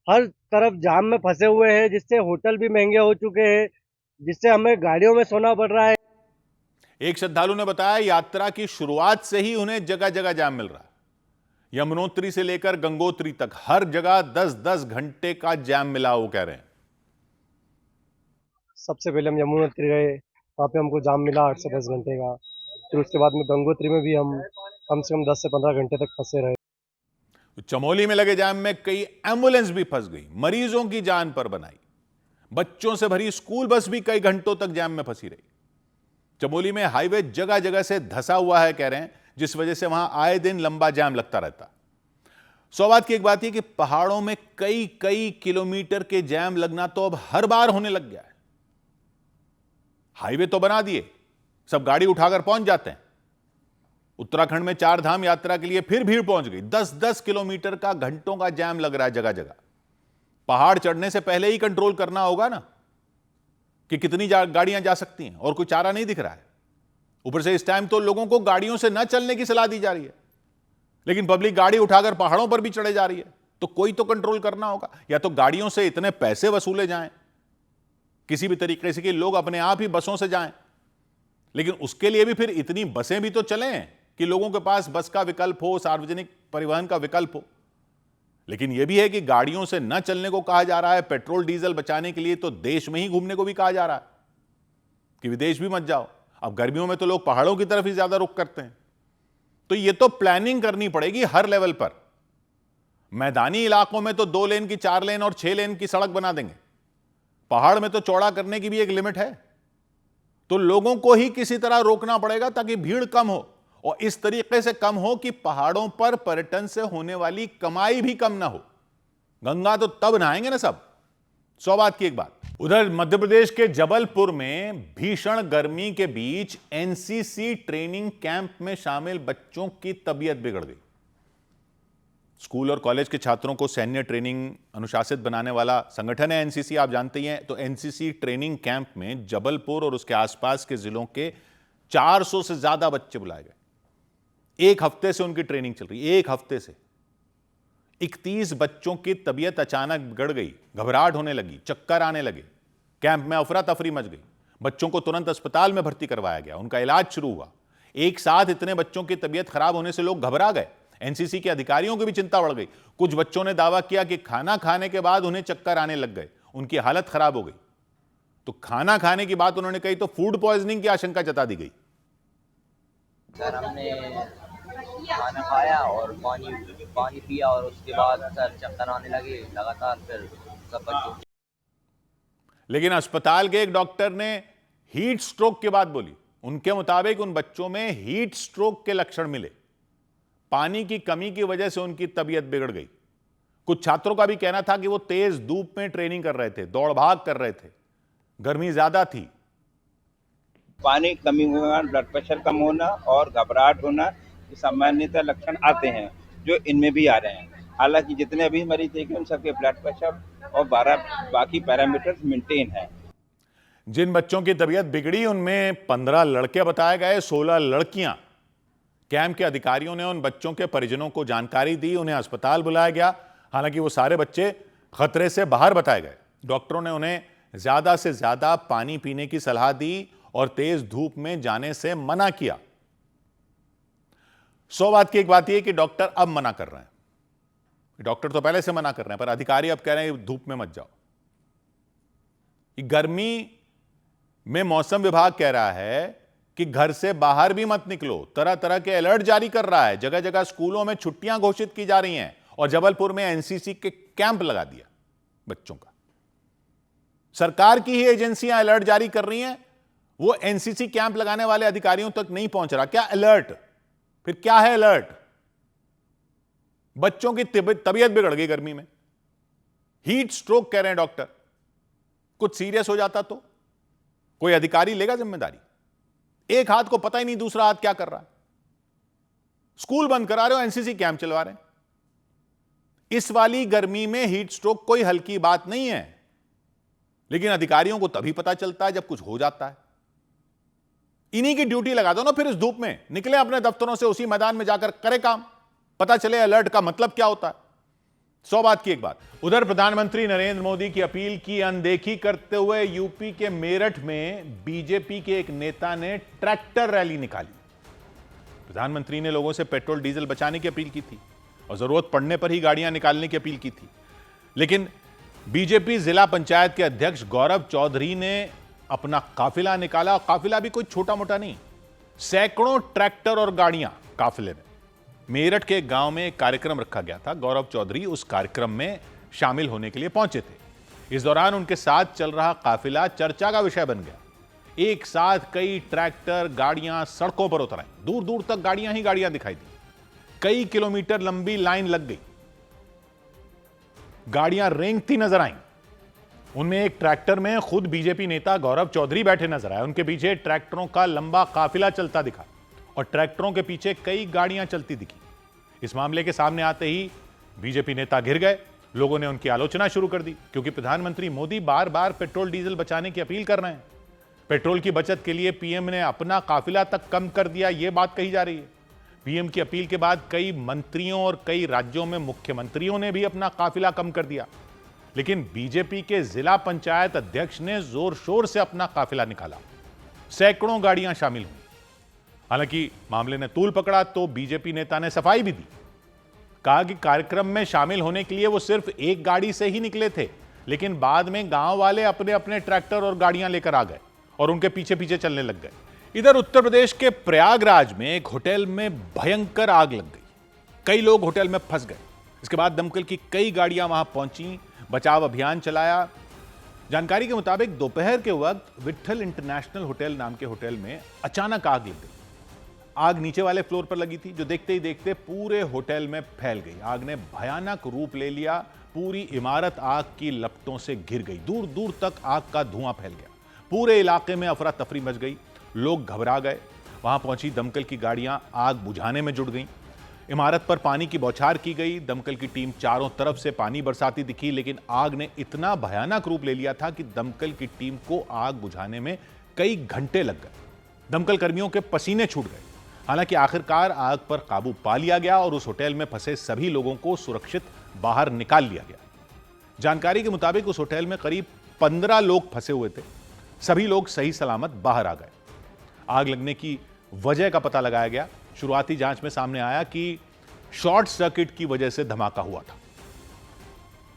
हर तरफ जाम में फंसे हुए हैं, जिससे होटल भी महंगे हो चुके हैं, जिससे हमें गाड़ियों में सोना पड़ रहा है। एक श्रद्धालु ने बताया यात्रा की शुरुआत से ही उन्हें जगह जगह जाम मिल रहा है। यमुनोत्री से लेकर गंगोत्री तक हर जगह 10-10 घंटे का जाम मिला, वो कह रहे हैं। सबसे पहले हम यमुनोत्री गए, वहाँ पे हमको जाम मिला 8 से 10 घंटे का। फिर उसके बाद में गंगोत्री में भी हम कम से कम 10 से 15 घंटे तक फंसे रहे। चमोली में लगे जाम में कई एम्बुलेंस भी फंस गई, मरीजों की जान पर बनाई। बच्चों से भरी स्कूल बस भी कई घंटों तक जाम में फंसी रही। चमोली में हाईवे जगह जगह से धंसा हुआ है, कह रहे हैं, जिस वजह से वहां आए दिन लंबा जाम लगता रहता। सौभाग्य की एक बात यह कि पहाड़ों में कई कई किलोमीटर के जाम लगना तो अब हर बार होने लग गया है। हाईवे तो बना दिए, सब गाड़ी उठाकर पहुंच जाते हैं। उत्तराखंड में 4 धाम यात्रा के लिए फिर भीड़ पहुंच गई। 10-10 किलोमीटर का घंटों का जाम लग रहा है जगह जगह। पहाड़ चढ़ने से पहले ही कंट्रोल करना होगा ना कि कितनी गाड़ियां जा सकती हैं, और कोई चारा नहीं दिख रहा है। ऊपर से इस टाइम तो लोगों को गाड़ियों से न चलने की सलाह दी जा रही है, लेकिन पब्लिक गाड़ी उठाकर पहाड़ों पर भी चढ़े जा रही है। तो कोई तो कंट्रोल करना होगा, या तो गाड़ियों से इतने पैसे वसूले जाएं किसी भी तरीके से कि लोग अपने आप ही बसों से जाएं, लेकिन उसके लिए भी फिर इतनी बसें भी तो चलें कि लोगों के पास बस का विकल्प हो, सार्वजनिक परिवहन का विकल्प हो। लेकिन यह भी है कि गाड़ियों से न चलने को कहा जा रहा है। पेट्रोल डीजल बचाने के लिए तो देश में ही घूमने को भी कहा जा रहा है कि विदेश भी मत जाओ। अब गर्मियों में तो लोग पहाड़ों की तरफ ही ज्यादा रुख करते हैं। तो यह तो प्लानिंग करनी पड़ेगी हर लेवल पर। मैदानी इलाकों में तो 2 लेन की 4 लेन और 6 लेन की सड़क बना देंगे। पहाड़ में तो चौड़ा करने की भी एक लिमिट है। तो लोगों को ही किसी तरह रोकना पड़ेगा ताकि भीड़ कम हो, और इस तरीके से कम हो कि पहाड़ों पर पर्यटन से होने वाली कमाई भी कम ना हो। गंगा तो तब नहाएंगे ना सब। सौभाग्य की एक बात, उधर मध्य प्रदेश के जबलपुर में भीषण गर्मी के बीच एनसीसी ट्रेनिंग कैंप में शामिल बच्चों की तबीयत बिगड़ गई। स्कूल और कॉलेज के छात्रों को सैन्य ट्रेनिंग अनुशासित बनाने वाला संगठन है एनसीसी, आप जानते ही हैं। तो एनसीसी ट्रेनिंग कैंप में जबलपुर और उसके आसपास के जिलों के 400 से ज्यादा बच्चे बुलाए गए। 1 हफ्ते से उनकी ट्रेनिंग चल रही है। 1 हफ्ते से 31 बच्चों की तबीयत अचानक बिगड़ गई, घबराहट होने लगी, चक्कर आने लगे। कैंप में अफरा तफरी मच गई। बच्चों को तुरंत अस्पताल में भर्ती करवाया गया, उनका इलाज शुरू हुआ। एक साथ इतने बच्चों की तबीयत खराब होने से लोग घबरा गए। एनसीसी के अधिकारियों की भी चिंता बढ़ गई। कुछ बच्चों ने दावा किया कि खाना खाने के बाद उन्हें चक्कर आने लग गए, उनकी हालत खराब हो गई। तो खाना खाने की बात उन्होंने कही तो फूड पॉइजनिंग की आशंका जता दी गई। सर हमने खाना खाया और पानी पिया और उसके बाद सर चक्कर आने लगे लगातार, फिर सब बच्चों। लेकिन अस्पताल के एक डॉक्टर ने हीट स्ट्रोक की बात बोली। उनके मुताबिक उन बच्चों में हीट स्ट्रोक के लक्षण मिले। पानी की कमी की वजह से उनकी तबीयत बिगड़ गई। कुछ छात्रों का भी कहना था कि वो तेज धूप में ट्रेनिंग कर रहे थे, दौड़ भाग कर रहे थे, गर्मी ज्यादा थी। पानी की कमी होना, ब्लड प्रेशर कम होना और घबराहट होना, सामान्यतः लक्षण आते हैं जो इनमें भी आ रहे हैं। हालांकि जितने अभी मरीज देखे उन सबके ब्लड प्रेशर और बाकी पैरामीटर्स मेंटेन है। जिन बच्चों की तबीयत बिगड़ी उनमें 15 लड़के बताए गए, 16 लड़कियां। कैंप के अधिकारियों ने उन बच्चों के परिजनों को जानकारी दी, उन्हें अस्पताल बुलाया गया। हालांकि वो सारे बच्चे खतरे से बाहर बताए गए। डॉक्टरों ने उन्हें ज्यादा से ज्यादा पानी पीने की सलाह दी और तेज धूप में जाने से मना किया। 100 बात की एक बात यह कि डॉक्टर अब मना कर रहे हैं। डॉक्टर तो पहले से मना कर रहे हैं, पर अधिकारी अब कह रहे हैं धूप में मत जाओ। गर्मी में मौसम विभाग कह रहा है कि घर से बाहर भी मत निकलो। तरह तरह के अलर्ट जारी कर रहा है। जगह जगह स्कूलों में छुट्टियां घोषित की जा रही हैं और जबलपुर में एनसीसी के कैंप लगा दिया बच्चों का। सरकार की ही एजेंसियां अलर्ट जारी कर रही हैं, वो एनसीसी कैंप लगाने वाले अधिकारियों तक नहीं पहुंच रहा। क्या अलर्ट? फिर क्या है अलर्ट? बच्चों की तबीयत बिगड़ गई गर्मी में, हीट स्ट्रोक कह रहे हैं डॉक्टर। कुछ सीरियस हो जाता तो कोई अधिकारी लेगा जिम्मेदारी? एक हाथ को पता ही नहीं दूसरा हाथ क्या कर रहा है। स्कूल बंद करा रहे हो, एनसीसी कैंप चलवा रहे हैं। इस वाली गर्मी में हीट स्ट्रोक कोई हल्की बात नहीं है, लेकिन अधिकारियों को तभी पता चलता है जब कुछ हो जाता है। इन्हीं की ड्यूटी लगा दो ना फिर इस धूप में, निकले अपने दफ्तरों से, उसी मैदान में जाकर करे काम, पता चले अलर्ट का मतलब क्या होता है। 100 बात की एक बात। उधर प्रधानमंत्री नरेंद्र मोदी की अपील की अनदेखी करते हुए यूपी के मेरठ में बीजेपी के एक नेता ने ट्रैक्टर रैली निकाली। प्रधानमंत्री ने लोगों से पेट्रोल डीजल बचाने की अपील की थी और जरूरत पड़ने पर ही गाड़ियां निकालने की अपील की थी। लेकिन बीजेपी जिला पंचायत के अध्यक्ष गौरव चौधरी ने अपना काफिला निकाला। काफिला भी कोई छोटा मोटा नहीं, सैकड़ों ट्रैक्टर और गाड़ियां काफिले में। मेरठ के गांव में एक कार्यक्रम रखा गया था। गौरव चौधरी उस कार्यक्रम में शामिल होने के लिए पहुंचे थे। इस दौरान उनके साथ चल रहा काफिला चर्चा का विषय बन गया। एक साथ कई ट्रैक्टर गाड़ियां सड़कों पर उतर आई। दूर दूर तक गाड़ियां ही गाड़ियां दिखाई दी। कई किलोमीटर लंबी लाइन लग गई। गाड़ियां रेंगती नजर आईं। उनमें एक ट्रैक्टर में खुद बीजेपी नेता गौरव चौधरी बैठे नजर आए। उनके पीछे ट्रैक्टरों का लंबा काफिला चलता दिखा और ट्रैक्टरों के पीछे कई गाड़ियां चलती दिखी। इस मामले के सामने आते ही बीजेपी नेता घिर गए। लोगों ने उनकी आलोचना शुरू कर दी क्योंकि प्रधानमंत्री मोदी बार बार पेट्रोल डीजल बचाने की अपील कर रहे हैं। पेट्रोल की बचत के लिए पीएम ने अपना काफिला तक कम कर दिया, यह बात कही जा रही है। पीएम की अपील के बाद कई मंत्रियों और कई राज्यों में मुख्यमंत्रियों ने भी अपना काफिला कम कर दिया, लेकिन बीजेपी के जिला पंचायत अध्यक्ष ने जोर शोर से अपना काफिला निकाला। सैकड़ों गाड़ियां शामिल हुई। हालांकि मामले ने तूल पकड़ा तो बीजेपी नेता ने सफाई भी दी। कहा कि कार्यक्रम में शामिल होने के लिए वो सिर्फ एक गाड़ी से ही निकले थे, लेकिन बाद में गांव वाले अपने अपने ट्रैक्टर और गाड़ियां लेकर आ गए और उनके पीछे पीछे चलने लग गए। इधर उत्तर प्रदेश के प्रयागराज में एक होटल में भयंकर आग लग गई। कई लोग होटल में फंस गए। इसके बाद दमकल की कई गाड़ियां वहां पहुंची, बचाव अभियान चलाया। जानकारी के मुताबिक दोपहर के वक्त विट्ठल इंटरनेशनल होटल नाम के होटल में अचानक आग लग गई। आग नीचे वाले फ्लोर पर लगी थी, जो देखते ही देखते पूरे होटल में फैल गई। आग ने भयानक रूप ले लिया। पूरी इमारत आग की लपटों से घिर गई। दूर दूर तक आग का धुआं फैल गया। पूरे इलाके में अफरा तफरी मच गई। लोग घबरा गए। वहां पहुंची दमकल की गाड़ियां आग बुझाने में जुट गईं। इमारत पर पानी की बौछार की गई। दमकल की टीम चारों तरफ से पानी बरसाती दिखी, लेकिन आग ने इतना भयानक रूप ले लिया था कि दमकल की टीम को आग बुझाने में कई घंटे लग गए। दमकल कर्मियों के पसीने छूट गए। हालांकि आखिरकार आग पर काबू पा लिया गया और उस होटल में फंसे सभी लोगों को सुरक्षित बाहर निकाल लिया गया। जानकारी के मुताबिक उस होटल में करीब 15 लोग फंसे हुए थे। सभी लोग सही सलामत बाहर आ गए। आग लगने की वजह का पता लगाया गया। शुरुआती जांच में सामने आया कि शॉर्ट सर्किट की वजह से धमाका हुआ था।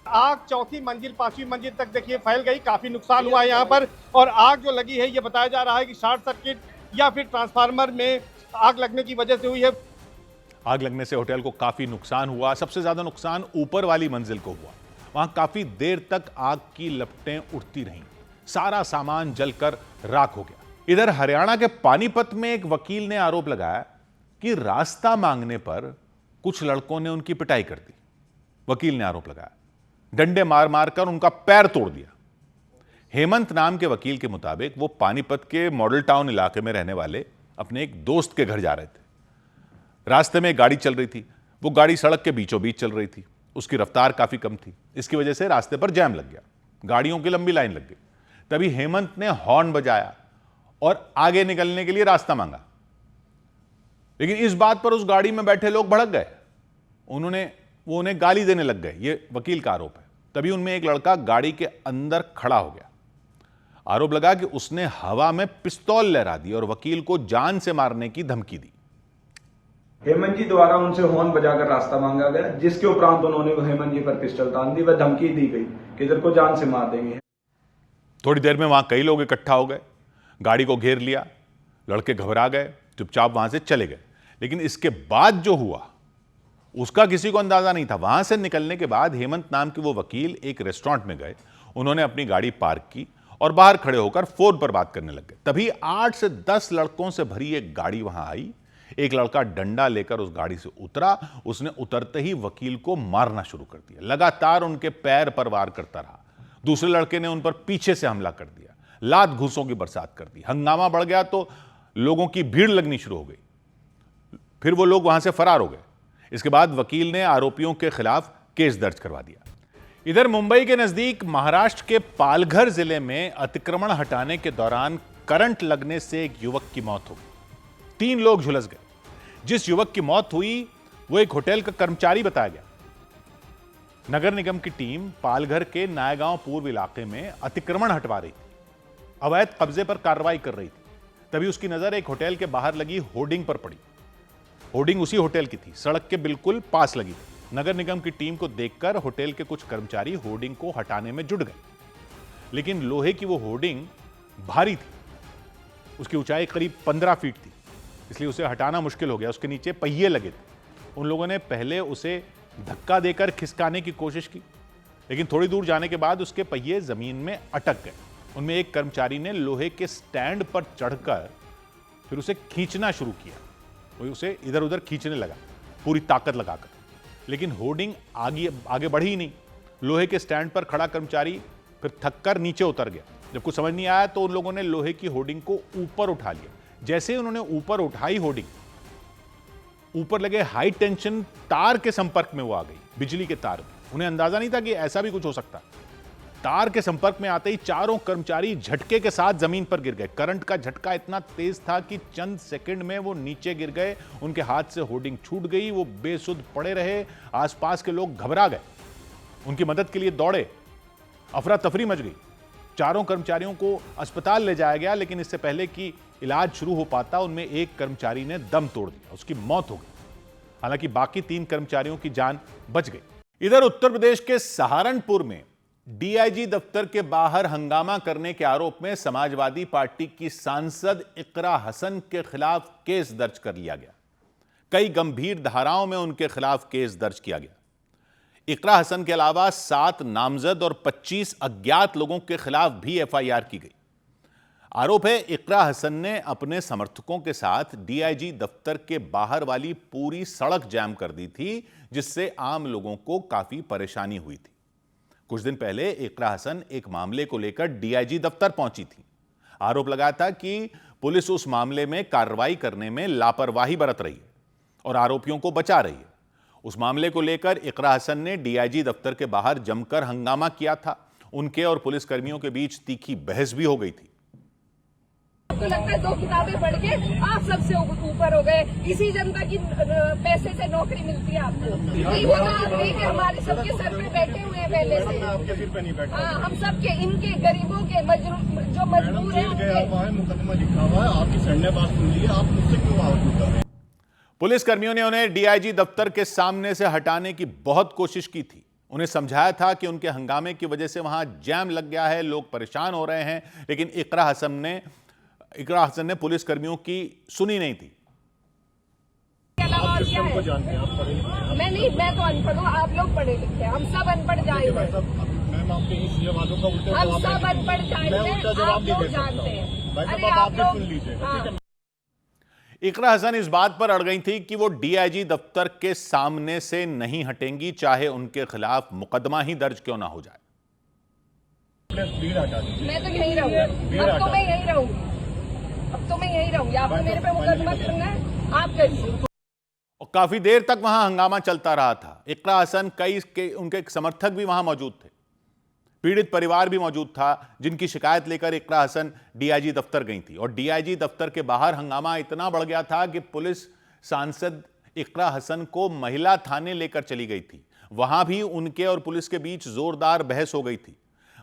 आग चौथी मंजिल 5वीं मंजिल तक देखिए फैल गई। काफी नुकसान हुआ है यहाँ पर। और आग जो लगी है ये बताया जा रहा है कि शॉर्ट सर्किट या फिर ट्रांसफार्मर में आग लगने की वजह से हुई है। आग लगने से होटल को काफी नुकसान हुआ। सबसे ज्यादा नुकसान ऊपर वाली मंजिल को हुआ। वहां काफी देर तक आग की लपटें उठती रहीं। सारा सामान जलकर राख हो गया। इधर हरियाणा के पानीपत में एक वकील ने आरोप लगाया कि रास्ता मांगने पर कुछ लड़कों ने उनकी पिटाई कर दी। वकील ने आरोप लगाया, डंडे मार मारकर उनका पैर तोड़ दिया। हेमंत नाम के वकील के मुताबिक वो पानीपत के मॉडल टाउन इलाके में रहने वाले अपने एक दोस्त के घर जा रहे थे। रास्ते में एक गाड़ी चल रही थी। वो गाड़ी सड़क के बीचों बीच चल रही थी। उसकी रफ्तार काफी कम थी। इसकी वजह से रास्ते पर जैम लग गया। गाड़ियों की लंबी लाइन लग गई। तभी हेमंत ने हॉर्न बजाया और आगे निकलने के लिए रास्ता मांगा, लेकिन इस बात पर उस गाड़ी में बैठे लोग भड़क गए। वो उन्हें गाली देने लग गए। ये वकील का आरोप है। तभी उनमें एक लड़का गाड़ी के अंदर खड़ा हो गया। आरोप लगा कि उसने हवा में पिस्तौल लहरा दी और वकील को जान से मारने की धमकी दी। हेमंत जी द्वारा उनसे हॉर्न बजाकर रास्ता मांगा गया, जिसके उपरांत उन्होंने हेमंत जी पर पिस्टल तान दी व धमकी दी गई कि इधर को जान से मार देंगे। थोड़ी देर में वहां कई लोग इकट्ठा हो गए। गाड़ी को घेर लिया। लड़के घबरा गए, चुपचाप वहां से चले गए। लेकिन इसके बाद जो हुआ उसका किसी को अंदाजा नहीं था। वहां से निकलने के बाद हेमंत नाम के वो वकील एक रेस्टोरेंट में गए। उन्होंने अपनी गाड़ी पार्क की और बाहर खड़े होकर फोन पर बात करने लग गए। तभी 8 से 10 लड़कों से भरी एक गाड़ी वहां आई। एक लड़का डंडा लेकर उस गाड़ी से उतरा। उसने उतरते ही वकील को मारना शुरू कर दिया। लगातार उनके पैर पर वार करता रहा। दूसरे लड़के ने उन पर पीछे से हमला कर दिया। लात घूंसों की बरसात कर दी। हंगामा बढ़ गया तो लोगों की भीड़ लगनी शुरू हो गई। फिर वो लोग वहां से फरार हो गए। इसके बाद वकील ने आरोपियों के खिलाफ केस दर्ज करवा दिया। इधर मुंबई के नजदीक महाराष्ट्र के पालघर जिले में अतिक्रमण हटाने के दौरान करंट लगने से एक युवक की मौत हो गई। 3 लोग झुलस गए। जिस युवक की मौत हुई वो एक होटल का कर्मचारी बताया गया। नगर निगम की टीम पालघर के नायगांव पूर्व इलाके में अतिक्रमण हटवा रही थी। अवैध कब्जे पर कार्रवाई कर रही थी। तभी उसकी नजर एक होटल के बाहर लगी होर्डिंग पर पड़ी। होर्डिंग उसी होटल की थी। सड़क के बिल्कुल पास लगी थी। नगर निगम की टीम को देखकर होटल के कुछ कर्मचारी होर्डिंग को हटाने में जुट गए, लेकिन लोहे की वो होर्डिंग भारी थी। उसकी ऊंचाई करीब 15 फीट थी, इसलिए उसे हटाना मुश्किल हो गया। उसके नीचे पहिए लगे थे। उन लोगों ने पहले उसे धक्का देकर खिसकाने की कोशिश की, लेकिन थोड़ी दूर जाने के बाद उसके पहिए जमीन में अटक गए। उनमें एक कर्मचारी ने लोहे के स्टैंड पर चढ़कर फिर उसे खींचना शुरू किया। वो उसे इधर उधर खींचने लगा पूरी ताकत लगाकर, लेकिन होर्डिंग आगे बढ़ी ही नहीं। लोहे के स्टैंड पर खड़ा कर्मचारी फिर थककर नीचे उतर गया। जब कुछ समझ नहीं आया तो उन लोगों ने लोहे की होर्डिंग को ऊपर उठा लिया। जैसे ही उन्होंने ऊपर उठाई होर्डिंग, ऊपर लगे हाई टेंशन तार के संपर्क में वो आ गई, बिजली के तार में। उन्हें अंदाजा नहीं था कि ऐसा भी कुछ हो सकता। तार के संपर्क में आते ही चारों कर्मचारी झटके के साथ जमीन पर गिर गए। करंट का झटका इतना तेज था कि चंद सेकंड में वो नीचे गिर गए। उनके हाथ से होर्डिंग छूट गई, वो बेसुध पड़े रहे। आसपास के लोग घबरा गए, उनकी मदद के लिए दौड़े। अफरा तफरी मच गई। चारों कर्मचारियों को अस्पताल ले जाया गया, लेकिन इससे पहले कि इलाज शुरू हो पाता उनमें एक कर्मचारी ने दम तोड़ दिया, उसकी मौत हो गई। हालांकि बाकी 3 कर्मचारियों की जान बच गई। इधर उत्तर प्रदेश के सहारनपुर में डीआईजी दफ्तर के बाहर हंगामा करने के आरोप में समाजवादी पार्टी की सांसद इकरा हसन के खिलाफ केस दर्ज कर लिया गया। कई गंभीर धाराओं में उनके खिलाफ केस दर्ज किया गया। इकरा हसन के अलावा 7 नामजद और 25 अज्ञात लोगों के खिलाफ भी एफआईआर की गई। आरोप है इकरा हसन ने अपने समर्थकों के साथ डीआईजी दफ्तर के बाहर वाली पूरी सड़क जाम कर दी थी, जिससे आम लोगों को काफी परेशानी हुई थी। कुछ दिन पहले इकरा हसन एक मामले को लेकर डीआईजी दफ्तर पहुंची थी। आरोप लगाया था कि पुलिस उस मामले में कार्रवाई करने में लापरवाही बरत रही है और आरोपियों को बचा रही है। उस मामले को लेकर इकरा हसन ने डीआईजी दफ्तर के बाहर जमकर हंगामा किया था। उनके और पुलिस कर्मियों के बीच तीखी बहस भी हो गई थी। आपको लगता है 2 किताबें पढ़ के आप सबसे ऊपर हो गए, इसी जनता की पैसे से नौकरी मिलती है आपको। नहीं होगा आप नहीं कि हमारे सबके सर पे बैठे हुए हैं पहले से। हाँ, हम सबके, इनके गरीबों के जो मजबूर है उनके। मुकदमा लिखा हुआ है, आपकी सैन्य बात सुन ली है, आप मुझसे क्यों आरोप कर रहे हैं? पुलिस कर्मियों ने उन्हें डीआईजी दफ्तर के सामने से हटाने की बहुत कोशिश की थी। उन्हें समझाया था कि उनके हंगामे की वजह से वहां जैम लग गया है, लोग परेशान हो रहे हैं, लेकिन इकरा हसन ने पुलिस कर्मियों की सुनी नहीं थी। आप सिस्टम को जानते हैं, आप पढ़े लिखे हैं? मैं तो अनपढ़ हूँ, आप लोग पढ़े लिखे हैं, हम सब अनपढ़ जाए। मैम आपके इस सवालों का उल्टा जवाब, हम सब अनपढ़ जाए, मैं उल्टा जवाब नहीं दे सकता। भाई साहब आप भी सुन लीजिएगा, ठीक है? इकरा हसन इस बात पर अड़ गई थी कि वो डीआईजी दफ्तर के सामने से नहीं हटेंगी, चाहे उनके खिलाफ मुकदमा ही दर्ज क्यों ना हो जाए। मैं तो यहीं रहूंगा, अब तो मैं यहीं रहूंगी। आपको मेरे पे मुकदमा करना है, आप करिए। और काफी देर तक वहां हंगामा चलता रहा था। इकरा हसन, कई उनके समर्थक भी वहां मौजूद थे, पीड़ित परिवार भी मौजूद था, जिनकी शिकायत लेकर इकरा हसन डीआईजी दफ्तर गई थी। और डीआईजी दफ्तर के बाहर हंगामा इतना बढ़ गया था कि पुलिस सांसद इकरा हसन को महिला थाने लेकर चली गई थी। वहां भी उनके और पुलिस के बीच जोरदार बहस हो गई थी।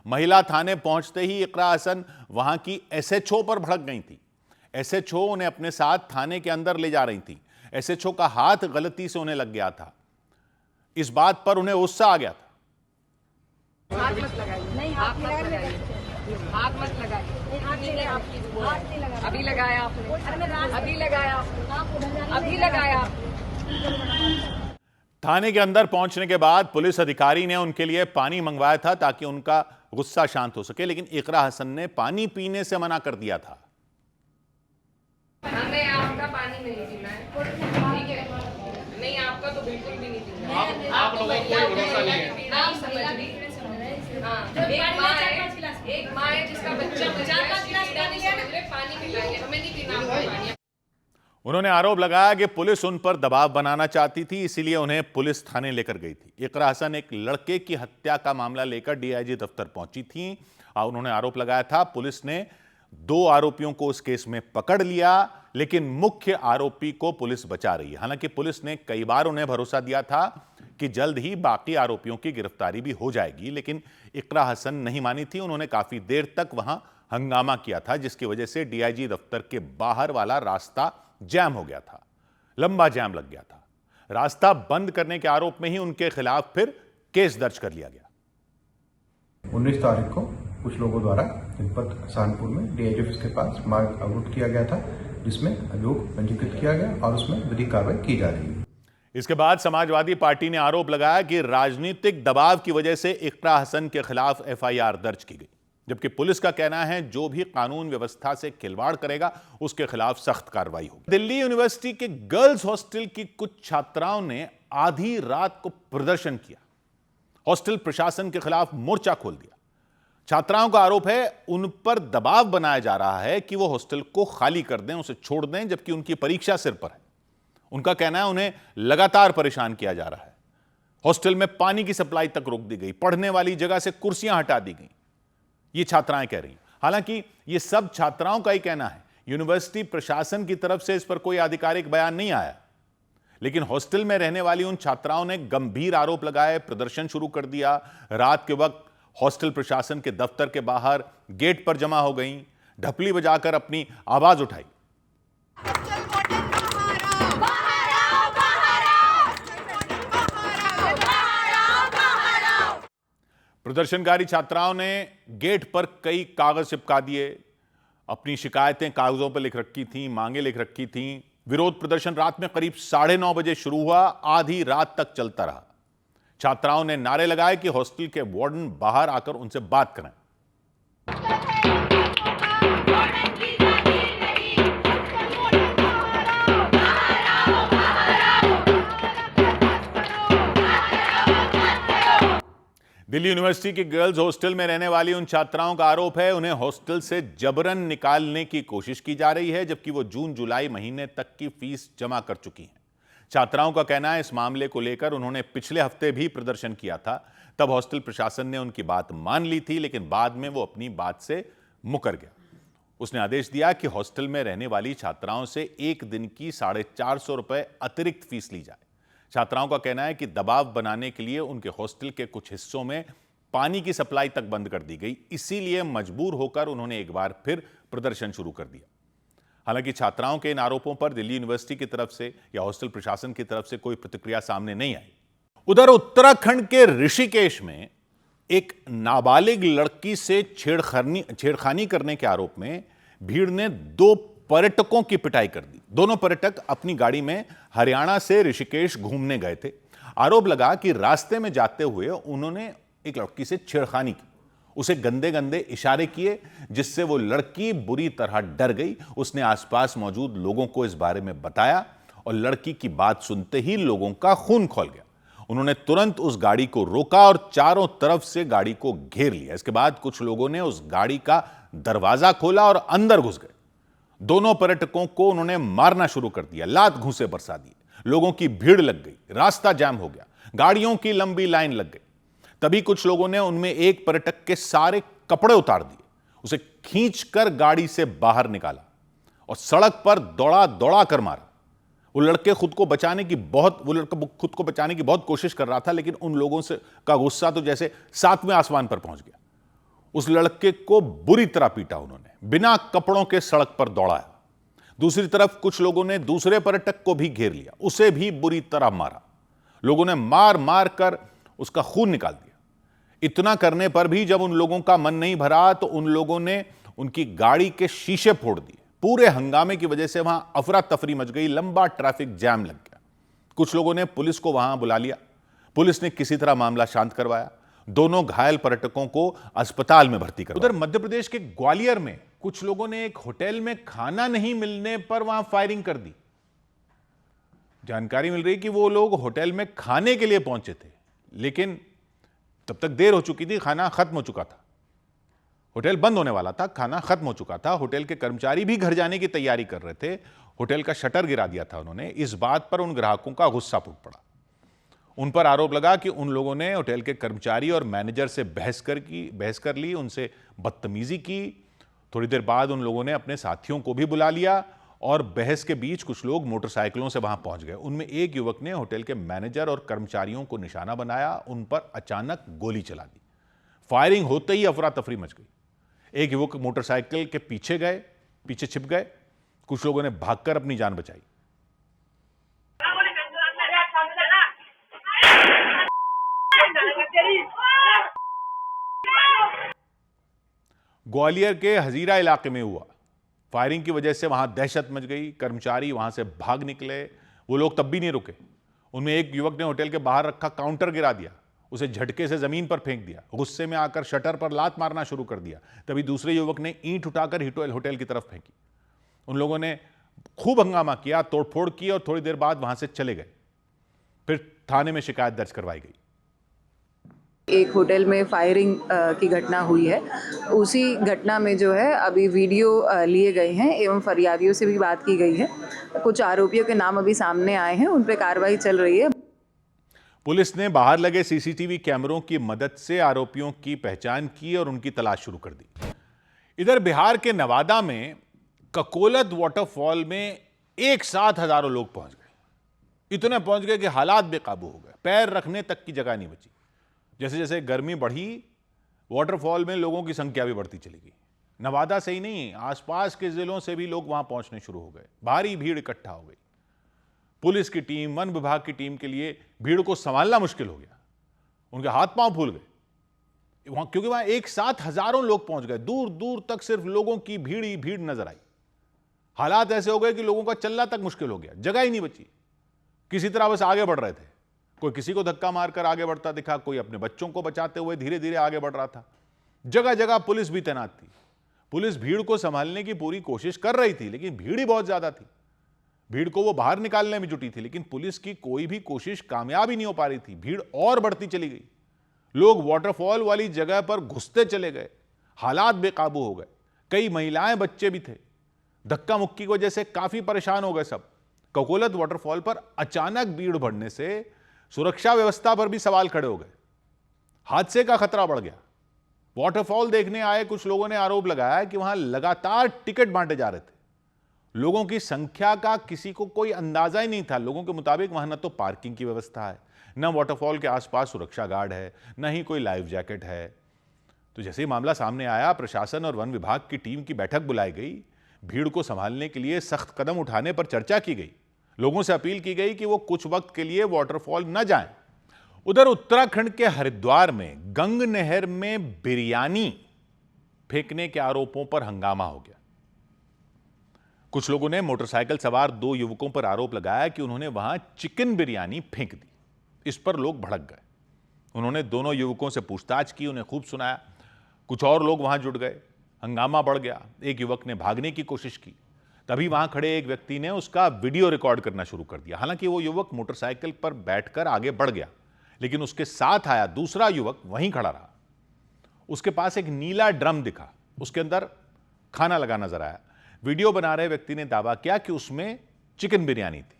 महिला थाने पहुंचते ही इकरा हसन वहां की एसएचओ पर भड़क गई थी। एसएचओ उन्हें अपने साथ थाने के अंदर ले जा रही थी। एसएचओ का हाथ गलती से उन्हें लग गया था। इस बात पर उन्हें गुस्सा आ गया था। हाथ मत लगाइए, नहीं हाथ मत लगाइए, हाथ मत लगाइए, हाथ नहीं लगाया, अभी लगाया आपने, अभी लगाया। थाने के अंदर पहुंचने के बाद पुलिस अधिकारी ने उनके लिए पानी मंगवाया था ताकि उनका गुस्सा शांत हो सके, लेकिन इकरा हसन ने पानी पीने से मना कर दिया था। हमें आपका पानी नहीं पीना है, ठीक है? नहीं, आपका तो बिल्कुल भी नहीं पीना है। आप लोगों को कोई भरोसा नहीं है। आप समझ रही हैं? एक माँ है जिसका बच्चा पानी पिलाएंगे, हमें नहीं पीना आपका पानी। उन्होंने आरोप लगाया कि पुलिस उन पर दबाव बनाना चाहती थी, इसीलिए उन्हें पुलिस थाने लेकर गई थी। इकरा हसन एक लड़के की हत्या का मामला लेकर डीआईजी दफ्तर पहुंची थी और उन्होंने आरोप लगाया था पुलिस ने 2 आरोपियों को उस केस में पकड़ लिया, लेकिन मुख्य आरोपी को पुलिस बचा रही है। हालांकि पुलिस ने कई बार उन्हें भरोसा दिया था कि जल्द ही बाकी आरोपियों की गिरफ्तारी भी हो जाएगी, लेकिन इकरा हसन नहीं मानी थी। उन्होंने काफी देर तक वहां हंगामा किया था, जिसकी वजह से डीआईजी दफ्तर के बाहर वाला रास्ता जैम हो गया था, लंबा जैम लग गया था। रास्ता बंद करने के आरोप में ही उनके खिलाफ फिर केस दर्ज कर लिया गया। 19 तारीख को कुछ लोगों द्वारा जनपद सहारनपुर में डीआईजी ऑफिस के पास मार्ग अवरुद्ध किया गया था, जिसमें अभियोग पंजीकृत किया गया और उसमें विधिक कार्रवाई की जा रही है। इसके बाद समाजवादी पार्टी ने आरोप लगाया कि राजनीतिक दबाव की वजह से इकरा हसन के खिलाफ एफआईआर दर्ज की गई। जबकि पुलिस का कहना है जो भी कानून व्यवस्था से खिलवाड़ करेगा उसके खिलाफ सख्त कार्रवाई होगी। दिल्ली यूनिवर्सिटी के गर्ल्स हॉस्टल की कुछ छात्राओं ने आधी रात को प्रदर्शन किया, हॉस्टल प्रशासन के खिलाफ मोर्चा खोल दिया। छात्राओं का आरोप है उन पर दबाव बनाया जा रहा है कि वो हॉस्टल को खाली कर दें, उसे छोड़ दें, जबकि उनकी परीक्षा सिर पर है। उनका कहना है उन्हें लगातार परेशान किया जा रहा है। हॉस्टल में पानी की सप्लाई तक रोक दी गई, पढ़ने वाली जगह से कुर्सियां हटा दी गई, ये छात्राएं कह रही हैं। हालांकि ये सब छात्राओं का ही कहना है, यूनिवर्सिटी प्रशासन की तरफ से इस पर कोई आधिकारिक बयान नहीं आया। लेकिन हॉस्टल में रहने वाली उन छात्राओं ने गंभीर आरोप लगाए, प्रदर्शन शुरू कर दिया। रात के वक्त हॉस्टल प्रशासन के दफ्तर के बाहर गेट पर जमा हो गईं, ढपली बजाकर अपनी आवाज उठाई। प्रदर्शनकारी छात्राओं ने गेट पर कई कागज चिपका दिए, अपनी शिकायतें कागजों पर लिख रखी थीं, मांगे लिख रखी थीं। विरोध प्रदर्शन रात में करीब 9:30 बजे शुरू हुआ, आधी रात तक चलता रहा। छात्राओं ने नारे लगाए कि हॉस्टल के वार्डन बाहर आकर उनसे बात करें। दिल्ली यूनिवर्सिटी की गर्ल्स हॉस्टल में रहने वाली उन छात्राओं का आरोप है उन्हें हॉस्टल से जबरन निकालने की कोशिश की जा रही है, जबकि वो जून जुलाई महीने तक की फीस जमा कर चुकी हैं। छात्राओं का कहना है इस मामले को लेकर उन्होंने पिछले हफ्ते भी प्रदर्शन किया था, तब हॉस्टल प्रशासन ने उनकी बात मान ली थी, लेकिन बाद में वो अपनी बात से मुकर गया। उसने आदेश दिया कि हॉस्टल में रहने वाली छात्राओं से एक दिन की 450 रुपए अतिरिक्त फीस ली जाए। छात्राओं का कहना है कि दबाव बनाने के लिए उनके हॉस्टल के कुछ हिस्सों में पानी की सप्लाई तक बंद कर दी गई, इसीलिए मजबूर होकर उन्होंने एक बार फिर प्रदर्शन शुरू कर दिया। हालांकि छात्राओं के इन आरोपों पर दिल्ली यूनिवर्सिटी की तरफ से या हॉस्टल प्रशासन की तरफ से कोई प्रतिक्रिया सामने नहीं आई। उधर उत्तराखंड के ऋषिकेश में एक नाबालिग लड़की से छेड़खानी करने के आरोप में भीड़ ने 2 पर्यटकों की पिटाई कर दी। दोनों पर्यटक अपनी गाड़ी में हरियाणा से ऋषिकेश घूमने गए थे। आरोप लगा कि रास्ते में जाते हुए उन्होंने एक लड़की से छेड़खानी की, उसे गंदे गंदे इशारे किए, जिससे वो लड़की बुरी तरह डर गई। उसने आसपास मौजूद लोगों को इस बारे में बताया और लड़की की बात सुनते ही लोगों का खून खौल गया। उन्होंने तुरंत उस गाड़ी को रोका और चारों तरफ से गाड़ी को घेर लिया। इसके बाद कुछ लोगों ने उस गाड़ी का दरवाजा खोला और अंदर घुस गए। दोनों पर्यटकों को उन्होंने मारना शुरू कर दिया, लात घूंसे बरसा दिए। लोगों की भीड़ लग गई, रास्ता जाम हो गया, गाड़ियों की लंबी लाइन लग गई। तभी कुछ लोगों ने उनमें एक पर्यटक के सारे कपड़े उतार दिए, उसे खींचकर गाड़ी से बाहर निकाला और सड़क पर दौड़ा दौड़ा कर मारा। वो लड़का खुद को बचाने की बहुत कोशिश कर रहा था, लेकिन उन लोगों से का गुस्सा तो जैसे 7वें आसमान पर पहुंच गया। उस लड़के को बुरी तरह पीटा उन्होंने, बिना कपड़ों के सड़क पर दौड़ाया। दूसरी तरफ कुछ लोगों ने दूसरे पर्यटक को भी घेर लिया, उसे भी बुरी तरह मारा। लोगों ने मार मार कर उसका खून निकाल दिया। इतना करने पर भी जब उन लोगों का मन नहीं भरा तो उन लोगों ने उनकी गाड़ी के शीशे फोड़ दिए। पूरे हंगामे की वजह से वहां अफरा तफरी मच गई, लंबा ट्रैफिक जैम लग गया। कुछ लोगों ने पुलिस को वहां बुला लिया। पुलिस ने किसी तरह मामला शांत करवाया। दोनों घायल पर्यटकों को अस्पताल में भर्ती करवाया। उधर मध्य प्रदेश के ग्वालियर में कुछ लोगों ने एक होटल में खाना नहीं मिलने पर वहां फायरिंग कर दी। जानकारी मिल रही कि वो लोग होटल में खाने के लिए पहुंचे थे, लेकिन तब तक देर हो चुकी थी, खाना खत्म हो चुका था। होटल बंद होने वाला था, खाना खत्म हो चुका था। होटल के कर्मचारी भी घर जाने की तैयारी कर रहे थे। होटल का शटर गिरा दिया था उन्होंने। इस बात पर उन ग्राहकों का गुस्सा फूट पड़ा। उन पर आरोप लगा कि उन लोगों ने होटल के कर्मचारी और मैनेजर से बहस कर ली, उनसे बदतमीजी की। थोड़ी देर बाद उन लोगों ने अपने साथियों को भी बुला लिया और बहस के बीच कुछ लोग मोटरसाइकिलों से वहां पहुंच गए। उनमें एक युवक ने होटल के मैनेजर और कर्मचारियों को निशाना बनाया, उन पर अचानक गोली चला दी। फायरिंग होते ही अफरा तफरी मच गई। एक युवक मोटरसाइकिल के पीछे छिप गए। कुछ लोगों ने भागकर अपनी जान बचाई। ग्वालियर के हजीरा इलाके में हुआ। फायरिंग की वजह से वहां दहशत मच गई। कर्मचारी वहां से भाग निकले। वो लोग तब भी नहीं रुके। उनमें एक युवक ने होटल के बाहर रखा काउंटर गिरा दिया। उसे झटके से जमीन पर फेंक दिया। गुस्से में आकर शटर पर लात मारना शुरू कर दिया। तभी दूसरे युवक ने ईंट उठाकर हिटोल होटल की तरफ फेंकी। उन लोगों ने खूब हंगामा किया, तोड़फोड़ की और थोड़ी देर बाद वहां से चले गए। फिर थाने में शिकायत दर्ज करवाई गई। एक होटल में फायरिंग की घटना हुई है। उसी घटना में जो है अभी वीडियो लिए गए हैं एवं फरियादियों से भी बात की गई है। कुछ आरोपियों के नाम अभी सामने आए हैं, उन पर कार्रवाई चल रही है। पुलिस ने बाहर लगे सीसीटीवी कैमरों की मदद से आरोपियों की पहचान की और उनकी तलाश शुरू कर दी। इधर बिहार के नवादा में ककोलत वाटरफॉल में एक साथ हजारों लोग पहुंच गए। इतने पहुंच गए कि हालात बेकाबू हो गए, पैर रखने तक की जगह नहीं बची। जैसे जैसे गर्मी बढ़ी, वाटरफॉल में लोगों की संख्या भी बढ़ती चली गई। नवादा से ही नहीं, आसपास के जिलों से भी लोग वहां पहुंचने शुरू हो गए। भारी भीड़ इकट्ठा हो गई। पुलिस की टीम, वन विभाग की टीम के लिए भीड़ को संभालना मुश्किल हो गया। उनके हाथ पांव फूल गए वहां, क्योंकि वहां एक साथ हजारों लोग पहुंच गए। दूर दूर तक सिर्फ लोगों की भीड़ ही भीड़ नजर आई। हालात ऐसे हो गए कि लोगों का चलना तक मुश्किल हो गया, जगह ही नहीं बची। किसी तरह बस आगे बढ़ रहे थे। कोई किसी को धक्का मारकर आगे बढ़ता दिखा, कोई अपने बच्चों को बचाते हुए धीरे धीरे आगे बढ़ रहा था। जगह जगह पुलिस भी तैनात थी। पुलिस भीड़ को संभालने की पूरी कोशिश कर रही थी, लेकिन भीड़ ही बहुत ज्यादा थी। भीड़ को वो बाहर निकालने में जुटी थी, लेकिन पुलिस की कोई भी कोशिश कामयाब ही नहीं हो पा रही थी। भीड़ और बढ़ती चली गई। लोग वाटरफॉल वाली जगह पर घुसते चले गए। हालात बेकाबू हो गए। कई महिलाएं, बच्चे भी थे। धक्का मुक्की की वजह से काफी परेशान हो गए सब। ककोलत वाटरफॉल पर अचानक भीड़ बढ़ने से सुरक्षा व्यवस्था पर भी सवाल खड़े हो गए। हादसे का खतरा बढ़ गया। वाटरफॉल देखने आए कुछ लोगों ने आरोप लगाया कि वहां लगातार टिकट बांटे जा रहे थे। लोगों की संख्या का किसी को कोई अंदाजा ही नहीं था। लोगों के मुताबिक वहां न तो पार्किंग की व्यवस्था है, न वाटरफॉल के आसपास सुरक्षा गार्ड है, न ही कोई लाइफ जैकेट है। तो जैसे ही मामला सामने आया, प्रशासन और वन विभाग की टीम की बैठक बुलाई गई। भीड़ को संभालने के लिए सख्त कदम उठाने पर चर्चा की गई। लोगों से अपील की गई कि वो कुछ वक्त के लिए वाटरफॉल न जाएं। उधर उत्तराखंड के हरिद्वार में गंग नहर में बिरयानी फेंकने के आरोपों पर हंगामा हो गया। कुछ लोगों ने मोटरसाइकिल सवार 2 युवकों पर आरोप लगाया कि उन्होंने वहां चिकन बिरयानी फेंक दी। इस पर लोग भड़क गए। उन्होंने दोनों युवकों से पूछताछ की, उन्हें खूब सुनाया। कुछ और लोग वहां जुट गए। हंगामा बढ़ गया। एक युवक ने भागने की कोशिश की। तभी वहां खड़े एक व्यक्ति ने उसका वीडियो रिकॉर्ड करना शुरू कर दिया। हालांकि वो युवक मोटरसाइकिल पर बैठकर आगे बढ़ गया, लेकिन उसके साथ आया दूसरा युवक वहीं खड़ा रहा। उसके पास एक नीला ड्रम दिखा, उसके अंदर खाना लगा नजर आया। वीडियो बना रहे व्यक्ति ने दावा किया कि उसमें चिकन बिरयानी थी।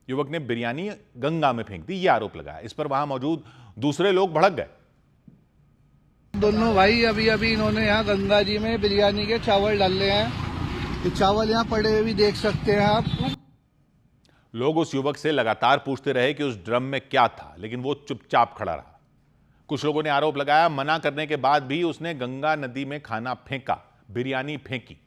युवक ने बिरयानी गंगा में फेंक दी, यह आरोप लगाया। इस पर वहां मौजूद दूसरे लोग भड़क गए। दोनों भाई अभी इन्होंने यहाँ गंगा जी में बिरयानी के चावल डाले हैं। ये चावल यहाँ पड़े हुए भी देख सकते हैं आप। लोग उस युवक से लगातार पूछते रहे कि उस ड्रम में क्या था, लेकिन वो चुपचाप खड़ा रहा। कुछ लोगों ने आरोप लगाया, मना करने के बाद भी उसने गंगा नदी में खाना फेंका, बिरयानी फेंकी।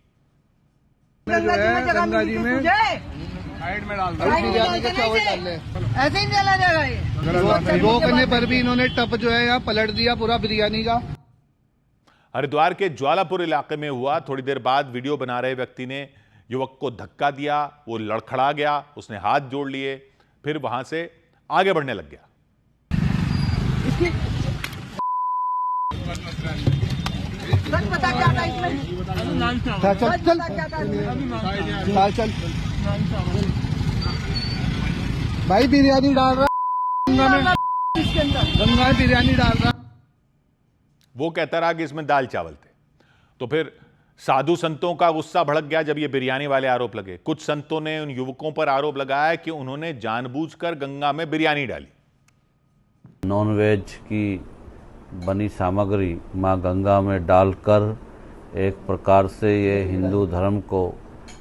गंगा जी में साइड में डाल बिरयानी के चावल डाल ले, ऐसे ही चला जाएगा ये। रोकने पर भी इन्होंने टप जो है यहाँ पलट दिया पूरा बिरयानी का। हरिद्वार के ज्वालापुर इलाके में हुआ। थोड़ी देर बाद वीडियो बना रहे व्यक्ति ने युवक को धक्का दिया। वो लड़खड़ा गया, उसने हाथ जोड़ लिए, फिर वहां से आगे बढ़ने लग गया। चल भाई बिरयानी डाल रहा गंगा में बिरयानी डाल रहा। वो कहता रहा कि इसमें दाल चावल थे। तो फिर साधु संतों का गुस्सा भड़क गया जब ये बिरयानी वाले आरोप लगे। कुछ संतों ने उन युवकों पर आरोप लगाया कि उन्होंने जानबूझकर गंगा में बिरयानी डाली। नॉनवेज की बनी सामग्री मां गंगा में डालकर एक प्रकार से ये हिंदू धर्म को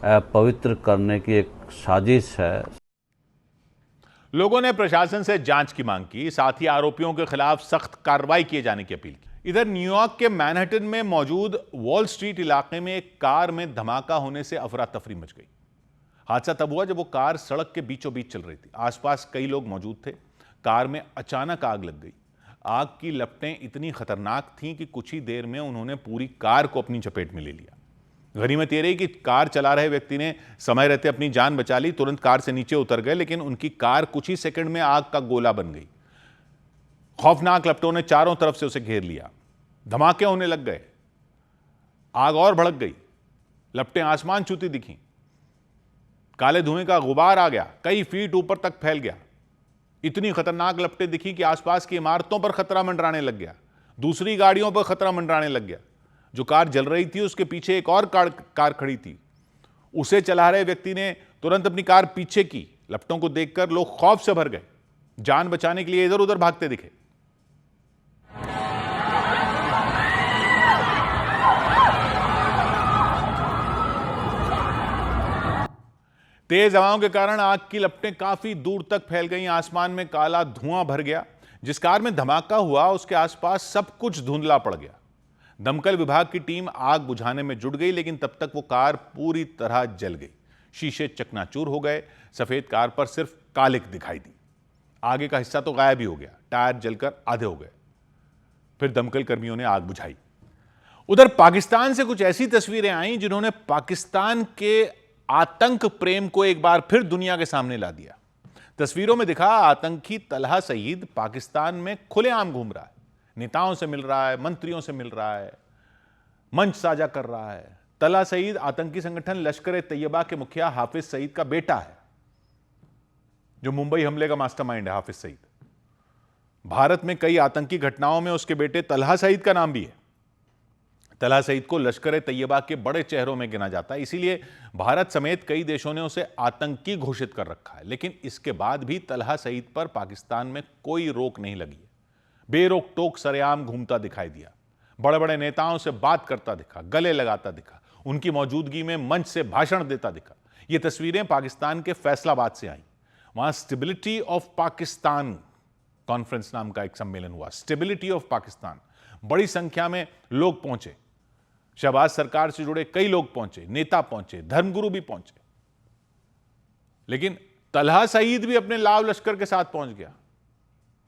अपवित्र करने की एक साजिश है। लोगों ने प्रशासन से जांच की मांग की, साथ ही आरोपियों के खिलाफ सख्त कार्रवाई किए जाने की अपील की। इधर न्यूयॉर्क के मैनहट्टन में मौजूद वॉल स्ट्रीट इलाके में एक कार में धमाका होने से अफरा तफरी मच गई। हादसा तब हुआ जब वो कार सड़क के बीचों बीच चल रही थी। आसपास कई लोग मौजूद थे। कार में अचानक आग लग गई। आग की लपटें इतनी खतरनाक थीं कि कुछ ही देर में उन्होंने पूरी कार को अपनी चपेट में ले लिया। गनीमत ये रही कि कार चला रहे व्यक्ति ने समय रहते अपनी जान बचा ली, तुरंत कार से नीचे उतर गए, लेकिन उनकी कार कुछ ही सेकंड में आग का गोला बन गई। खौफनाक लपटों ने चारों तरफ से उसे घेर लिया। धमाके होने लग गए, आग और भड़क गई, लपटें आसमान छूती दिखीं, काले धुएं का गुबार आ गया, कई फीट ऊपर तक फैल गया। इतनी खतरनाक लपटें दिखी कि आसपास की इमारतों पर खतरा मंडराने लग गया, दूसरी गाड़ियों पर खतरा मंडराने लग गया। जो कार जल रही थी उसके पीछे एक और कार खड़ी थी, उसे चला रहे व्यक्ति ने तुरंत अपनी कार पीछे की। लपटों को देखकर लोग खौफ से भर गए, जान बचाने के लिए इधर उधर भागते दिखे। तेज हवाओं के कारण आग की लपटें काफी दूर तक फैल गईं, आसमान में काला धुआं भर गया। जिस कार में धमाका हुआ उसके आसपास सब कुछ धुंधला पड़ गया। दमकल विभाग की टीम आग बुझाने में जुट गई, लेकिन तब तक वो कार पूरी तरह जल गई। शीशे चकनाचूर हो गए, सफेद कार पर सिर्फ कालिक दिखाई दी। आगे का हिस्सा तो गायब ही हो गया, टायर जलकर आधे हो गए। फिर दमकल कर्मियों ने आग बुझाई। उधर पाकिस्तान से कुछ ऐसी तस्वीरें आईं जिन्होंने पाकिस्तान के आतंक प्रेम को एक बार फिर दुनिया के सामने ला दिया। तस्वीरों में दिखा आतंकी तलहा सईद पाकिस्तान में खुलेआम घूम रहा है, नेताओं से मिल रहा है, मंत्रियों से मिल रहा है, मंच साझा कर रहा है। तलहा सईद आतंकी संगठन लश्कर ए तैयबा के मुखिया हाफिज सईद का बेटा है, जो मुंबई हमले का मास्टरमाइंड है। हाफिज सईद भारत में कई आतंकी घटनाओं में उसके बेटे तलहा सईद का नाम भी है। तलहा सईद को लश्कर ए तैयबा के बड़े चेहरों में गिना जाता है, इसीलिए भारत समेत कई देशों ने उसे आतंकी घोषित कर रखा है। लेकिन इसके बाद भी तलहा सईद पर पाकिस्तान में कोई रोक नहीं लगी है। बेरोक टोक सरेआम घूमता दिखाई दिया, बड़े बड़े नेताओं से बात करता दिखा, गले लगाता दिखा, उनकी मौजूदगी में मंच से भाषण देता दिखा। ये तस्वीरें पाकिस्तान के फैसलाबाद से आई। वहां स्टेबिलिटी ऑफ पाकिस्तान कॉन्फ्रेंस नाम का एक सम्मेलन हुआ। स्टेबिलिटी ऑफ पाकिस्तान, बड़ी संख्या में लोग पहुंचे, शहबाज सरकार से जुड़े कई लोग पहुंचे, नेता पहुंचे, धर्मगुरु भी पहुंचे। लेकिन तलहा सईद भी अपने लाव लश्कर के साथ पहुंच गया।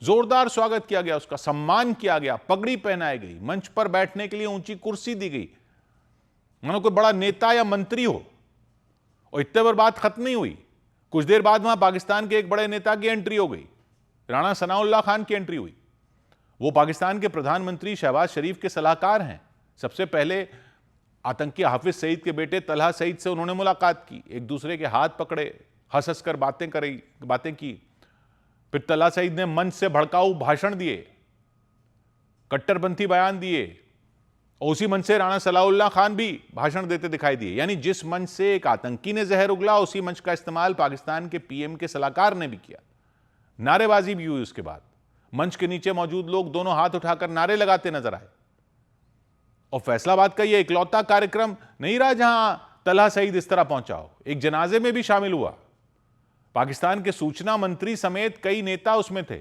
जोरदार स्वागत किया गया, उसका सम्मान किया गया, पगड़ी पहनाई गई, मंच पर बैठने के लिए ऊंची कुर्सी दी गई, मानो कोई बड़ा नेता या मंत्री हो। और इतने पर बात खत्म नहीं हुई। कुछ देर बाद वहां पाकिस्तान के एक बड़े नेता की एंट्री हो गई, राणा सनाउल्लाह खान की एंट्री हुई। वो पाकिस्तान के प्रधानमंत्री शहबाज शरीफ के सलाहकार हैं। सबसे पहले आतंकी हाफिज सईद के बेटे तलहा सईद से उन्होंने मुलाकात की, एक दूसरे के हाथ पकड़े, हंस हंस कर बातें की। फिर तलहा सईद ने मंच से भड़काऊ भाषण दिए, कट्टरपंथी बयान दिए, और उसी मंच से राणा सनाउल्लाह खान भी भाषण देते दिखाई दिए। यानी जिस मंच से एक आतंकी ने जहर उगला, उसी मंच का इस्तेमाल पाकिस्तान के पीएम के सलाहकार ने भी किया। नारेबाजी भी हुई। उसके बाद मंच के नीचे मौजूद लोग दोनों हाथ उठाकर नारे लगाते नजर आए। और फैसलाबाद का यह इकलौता कार्यक्रम नहीं रहा जहां तलहा सईद इस तरह पहुंचा हो, एक जनाजे में भी शामिल हुआ। पाकिस्तान के सूचना मंत्री समेत कई नेता उसमें थे।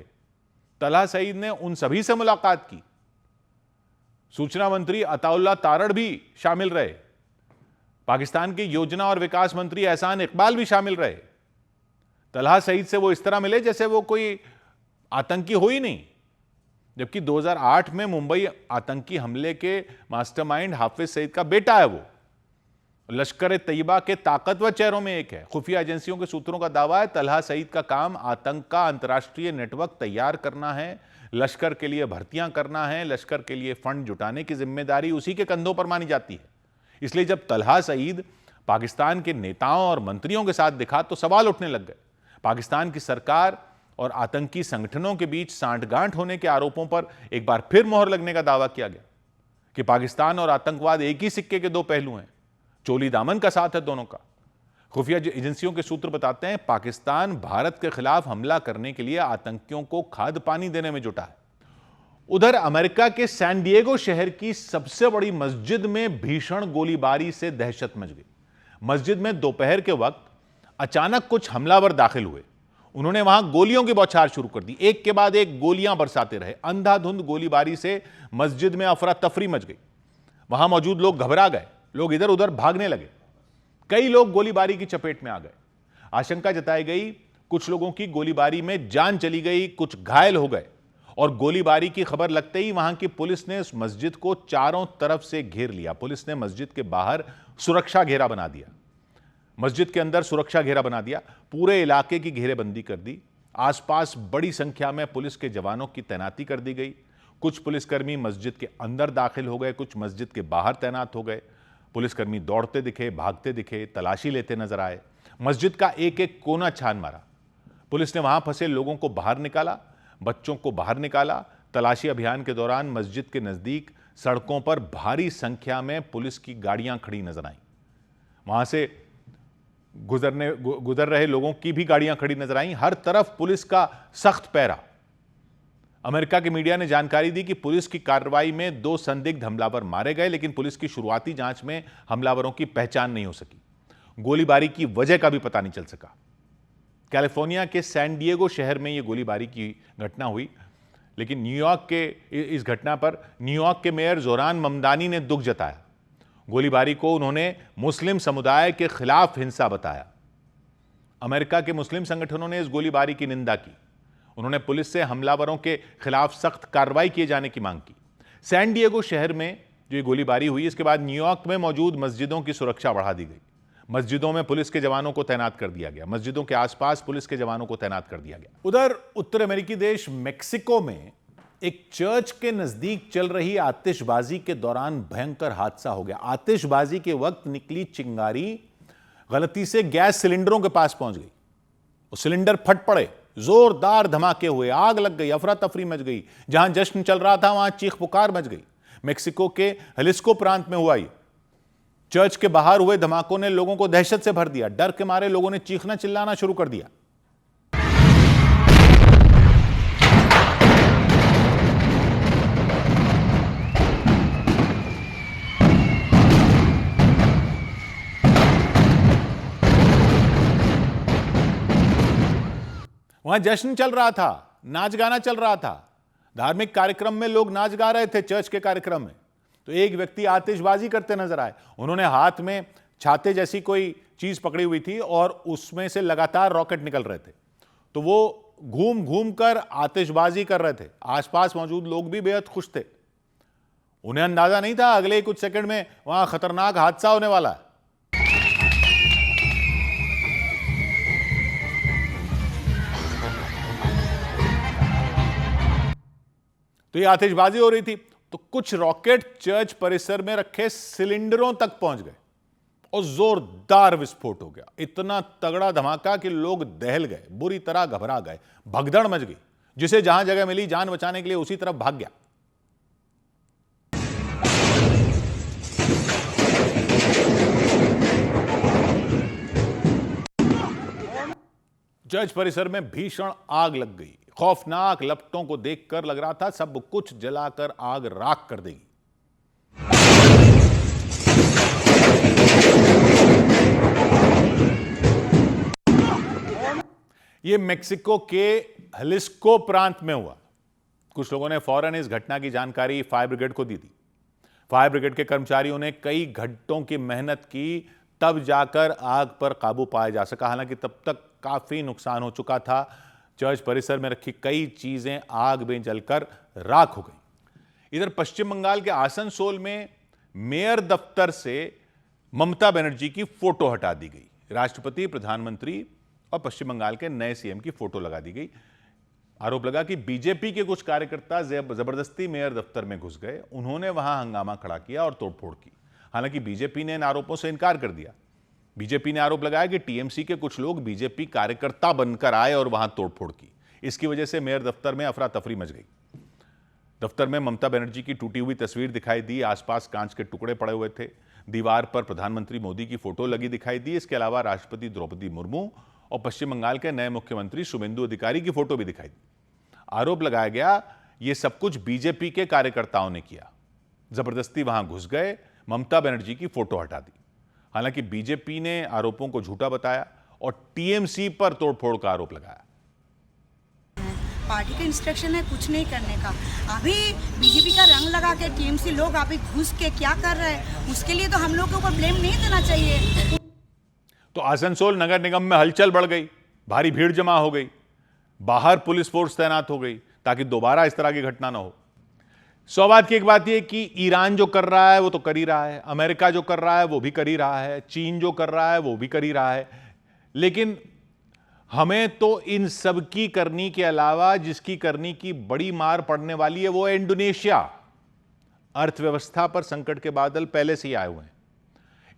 तलहा सईद ने उन सभी से मुलाकात की। सूचना मंत्री अताउल्लाह तारड़ भी शामिल रहे, पाकिस्तान के योजना और विकास मंत्री एहसान इकबाल भी शामिल रहे। तलहा सईद से वो इस तरह मिले जैसे वो कोई आतंकी हो ही नहीं, जबकि 2008 में मुंबई आतंकी हमले के मास्टरमाइंड हाफिज सईद का बेटा है। वो लश्कर ए तैयबा के ताकतवर चेहरों में एक है। खुफिया एजेंसियों के सूत्रों का दावा है तलहा सईद का काम आतंक का अंतर्राष्ट्रीय नेटवर्क तैयार करना है, लश्कर के लिए भर्तियां करना है, लश्कर के लिए फंड जुटाने की जिम्मेदारी उसी के कंधों पर मानी जाती है। इसलिए जब तलहा सईद पाकिस्तान के नेताओं और मंत्रियों के साथ दिखा तो सवाल उठने लग गए। पाकिस्तान की सरकार और आतंकी संगठनों के बीच सांठगांठ होने के आरोपों पर एक बार फिर मोहर लगने का दावा किया गया कि पाकिस्तान और आतंकवाद एक ही सिक्के के दो पहलू हैं, चोली दामन का साथ है दोनों का। खुफिया एजेंसियों के सूत्र बताते हैं पाकिस्तान भारत के खिलाफ हमला करने के लिए आतंकियों को खाद पानी देने में जुटा है। उधर अमेरिका के सैन डिएगो शहर की सबसे बड़ी मस्जिद में भीषण गोलीबारी से दहशत मच गई। मस्जिद में दोपहर के वक्त अचानक कुछ हमलावर दाखिल हुए। उन्होंने वहां गोलियों की बौछार शुरू कर दी, एक के बाद एक गोलियां बरसाते रहे। अंधाधुंध गोलीबारी से मस्जिद में अफरा तफरी मच गई। वहां मौजूद लोग घबरा गए, लोग इधर उधर भागने लगे। कई लोग गोलीबारी की चपेट में आ गए। आशंका जताई गई कुछ लोगों की गोलीबारी में जान चली गई, कुछ घायल हो गए। और गोलीबारी की खबर लगते ही वहां की पुलिस ने उस मस्जिद को चारों तरफ से घेर लिया। पुलिस ने मस्जिद के बाहर सुरक्षा घेरा बना दिया, मस्जिद के अंदर सुरक्षा घेरा बना दिया, पूरे इलाके की घेरेबंदी कर दी। आसपास बड़ी संख्या में पुलिस के जवानों की तैनाती कर दी गई। कुछ पुलिसकर्मी मस्जिद के अंदर दाखिल हो गए, कुछ मस्जिद के बाहर तैनात हो गए। पुलिसकर्मी दौड़ते दिखे, भागते दिखे, तलाशी लेते नजर आए। मस्जिद का एक एक कोना छान मारा। पुलिस ने वहां फंसे लोगों को बाहर निकाला, बच्चों को बाहर निकाला। तलाशी अभियान के दौरान मस्जिद के नजदीक सड़कों पर भारी संख्या में पुलिस की गाड़ियां खड़ी नजर आईं। वहां से गुजर रहे लोगों की भी गाड़ियां खड़ी नजर आईं। हर तरफ पुलिस का सख्त पहरा। अमेरिका के मीडिया ने जानकारी दी कि पुलिस की कार्रवाई में 2 संदिग्ध हमलावर मारे गए, लेकिन पुलिस की शुरुआती जांच में हमलावरों की पहचान नहीं हो सकी। गोलीबारी की वजह का भी पता नहीं चल सका। कैलिफोर्निया के सैन डिएगो शहर में यह गोलीबारी की घटना हुई, लेकिन न्यूयॉर्क के इस घटना पर न्यूयॉर्क के मेयर जोहरान ममदानी ने दुख जताया। गोलीबारी को उन्होंने मुस्लिम समुदाय के खिलाफ हिंसा बताया। अमेरिका के मुस्लिम संगठनों ने इस गोलीबारी की निंदा की। उन्होंने पुलिस से हमलावरों के खिलाफ सख्त कार्रवाई किए जाने की मांग की। सैन डिएगो शहर में जो ये गोलीबारी हुई, इसके बाद न्यूयॉर्क में मौजूद मस्जिदों की सुरक्षा बढ़ा दी गई। मस्जिदों में पुलिस के जवानों को तैनात कर दिया गया। मस्जिदों के आसपास पुलिस के जवानों को तैनात कर दिया गया। उधर उत्तर अमेरिकी देश मेक्सिको में एक चर्च के नजदीक चल रही आतिशबाजी के दौरान भयंकर हादसा हो गया। आतिशबाजी के वक्त निकली चिंगारी गलती से गैस सिलेंडरों के पास पहुंच गई। वो सिलेंडर फट पड़े, जोरदार धमाके हुए, आग लग गई, अफरा तफरी मच गई। जहां जश्न चल रहा था वहां चीख पुकार मच गई। मेक्सिको के जलिस्को प्रांत में हुआ ये। चर्च के बाहर हुए धमाकों ने लोगों को दहशत से भर दिया। डर के मारे लोगों ने चीखना चिल्लाना शुरू कर दिया। वहां जश्न चल रहा था, नाच गाना चल रहा था। धार्मिक कार्यक्रम में लोग नाच गा रहे थे। चर्च के कार्यक्रम में तो एक व्यक्ति आतिशबाजी करते नजर आए। उन्होंने हाथ में छाते जैसी कोई चीज पकड़ी हुई थी और उसमें से लगातार रॉकेट निकल रहे थे। तो वो घूम घूम कर आतिशबाजी कर रहे थे। आसपास मौजूद लोग भी बेहद खुश थे। उन्हें अंदाजा नहीं था अगले कुछ सेकंड में वहां खतरनाक हादसा होने वाला है। तो ये आतिशबाजी हो रही थी तो कुछ रॉकेट चर्च परिसर में रखे सिलेंडरों तक पहुंच गए और जोरदार विस्फोट हो गया। इतना तगड़ा धमाका कि लोग दहल गए, बुरी तरह घबरा गए, भगदड़ मच गई। जिसे जहां जगह मिली जान बचाने के लिए उसी तरफ भाग गया। चर्च परिसर में भीषण आग लग गई। खौफनाक लपटों को देखकर लग रहा था सब कुछ जलाकर आग राख कर देगी। यह मेक्सिको के जलिस्को प्रांत में हुआ। कुछ लोगों ने फौरन इस घटना की जानकारी फायर ब्रिगेड को दी थी। फायर ब्रिगेड के कर्मचारियों ने कई घंटों की मेहनत की, तब जाकर आग पर काबू पाया जा सका। हालांकि तब तक काफी नुकसान हो चुका था। चर्च परिसर में रखी कई चीजें आग में जलकर राख हो गई। इधर पश्चिम बंगाल के आसनसोल में मेयर दफ्तर से ममता बनर्जी की फोटो हटा दी गई। राष्ट्रपति, प्रधानमंत्री और पश्चिम बंगाल के नए सीएम की फोटो लगा दी गई। आरोप लगा कि बीजेपी के कुछ कार्यकर्ता जबरदस्ती मेयर दफ्तर में घुस गए। उन्होंने वहां हंगामा खड़ा किया और तोड़फोड़ की। हालांकि बीजेपी ने इन आरोपों से इनकार कर दिया। बीजेपी ने आरोप लगाया कि टीएमसी के कुछ लोग बीजेपी कार्यकर्ता बनकर आए और वहां तोड़फोड़ की। इसकी वजह से मेयर दफ्तर में अफरा तफरी मच गई। दफ्तर में ममता बनर्जी की टूटी हुई तस्वीर दिखाई दी। आसपास कांच के टुकड़े पड़े हुए थे। दीवार पर प्रधानमंत्री मोदी की फोटो लगी दिखाई दी। इसके अलावा राष्ट्रपति द्रौपदी मुर्मू और पश्चिम बंगाल के नए मुख्यमंत्री शुभेंदु अधिकारी की फोटो भी दिखाई दी। आरोप लगाया गया यह सब कुछ बीजेपी के कार्यकर्ताओं ने किया। जबरदस्ती वहां घुस गए, ममता बनर्जी की फोटो हटा दी। हालांकि बीजेपी ने आरोपों को झूठा बताया और टीएमसी पर तोड़फोड़ का आरोप लगाया। पार्टी का इंस्ट्रक्शन है कुछ नहीं करने का। अभी बीजेपी का रंग लगा के टीएमसी लोग अभी घुस के क्या कर रहे हैं, उसके लिए तो हम लोग के ऊपर ब्लेम नहीं देना चाहिए। तो आसनसोल नगर निगम में हलचल बढ़ गई, भारी भीड़ जमा हो गई। बाहर पुलिस फोर्स तैनात हो गई ताकि दोबारा इस तरह की घटना ना हो। सौ बात की एक बात यह कि ईरान जो कर रहा है वो तो कर ही रहा है, अमेरिका जो कर रहा है वो भी कर ही रहा है, चीन जो कर रहा है वो भी कर ही रहा है। लेकिन हमें तो इन सब की करनी के अलावा जिसकी करनी की बड़ी मार पड़ने वाली है वो है इंडोनेशिया। अर्थव्यवस्था पर संकट के बादल पहले से ही आए हुए हैं।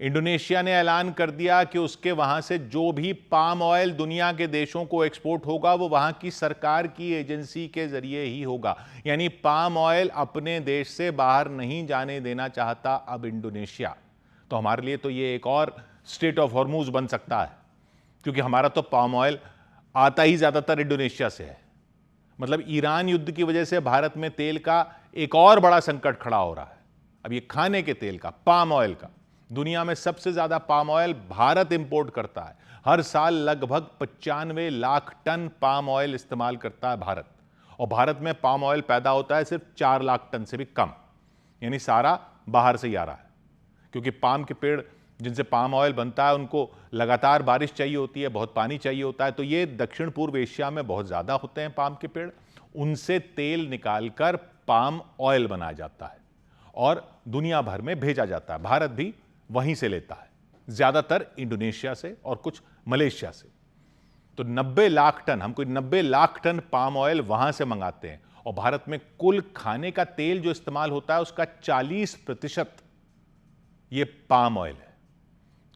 इंडोनेशिया ने ऐलान कर दिया कि उसके वहां से जो भी पाम ऑयल दुनिया के देशों को एक्सपोर्ट होगा वो वहां की सरकार की एजेंसी के जरिए ही होगा। यानी पाम ऑयल अपने देश से बाहर नहीं जाने देना चाहता अब इंडोनेशिया। तो हमारे लिए तो ये एक और स्ट्रेट ऑफ हॉर्मूज बन सकता है, क्योंकि हमारा तो पाम ऑयल आता ही ज्यादातर इंडोनेशिया से है। मतलब ईरान युद्ध की वजह से भारत में तेल का एक और बड़ा संकट खड़ा हो रहा है। अब ये खाने के तेल का, पाम ऑयल का, दुनिया में सबसे ज्यादा पाम ऑयल भारत इंपोर्ट करता है। हर साल लगभग 95 लाख टन पाम ऑयल इस्तेमाल करता है भारत, और भारत में पाम ऑयल पैदा होता है सिर्फ 4 लाख टन से भी कम। यानी सारा बाहर से ही आ रहा है, क्योंकि पाम के पेड़ जिनसे पाम ऑयल बनता है उनको लगातार बारिश चाहिए होती है, बहुत पानी चाहिए होता है। तो ये दक्षिण पूर्व एशिया में बहुत ज्यादा होते हैं पाम के पेड़। उनसे तेल निकालकर पाम ऑयल बनाया जाता है और दुनिया भर में भेजा जाता है। भारत भी वहीं से लेता है, ज्यादातर इंडोनेशिया से और कुछ मलेशिया से। तो 90 लाख टन, हम कोई 90 लाख टन पाम ऑयल वहां से मंगाते हैं, और भारत में कुल खाने का तेल जो इस्तेमाल होता है उसका 40% ये पाम ऑयल है।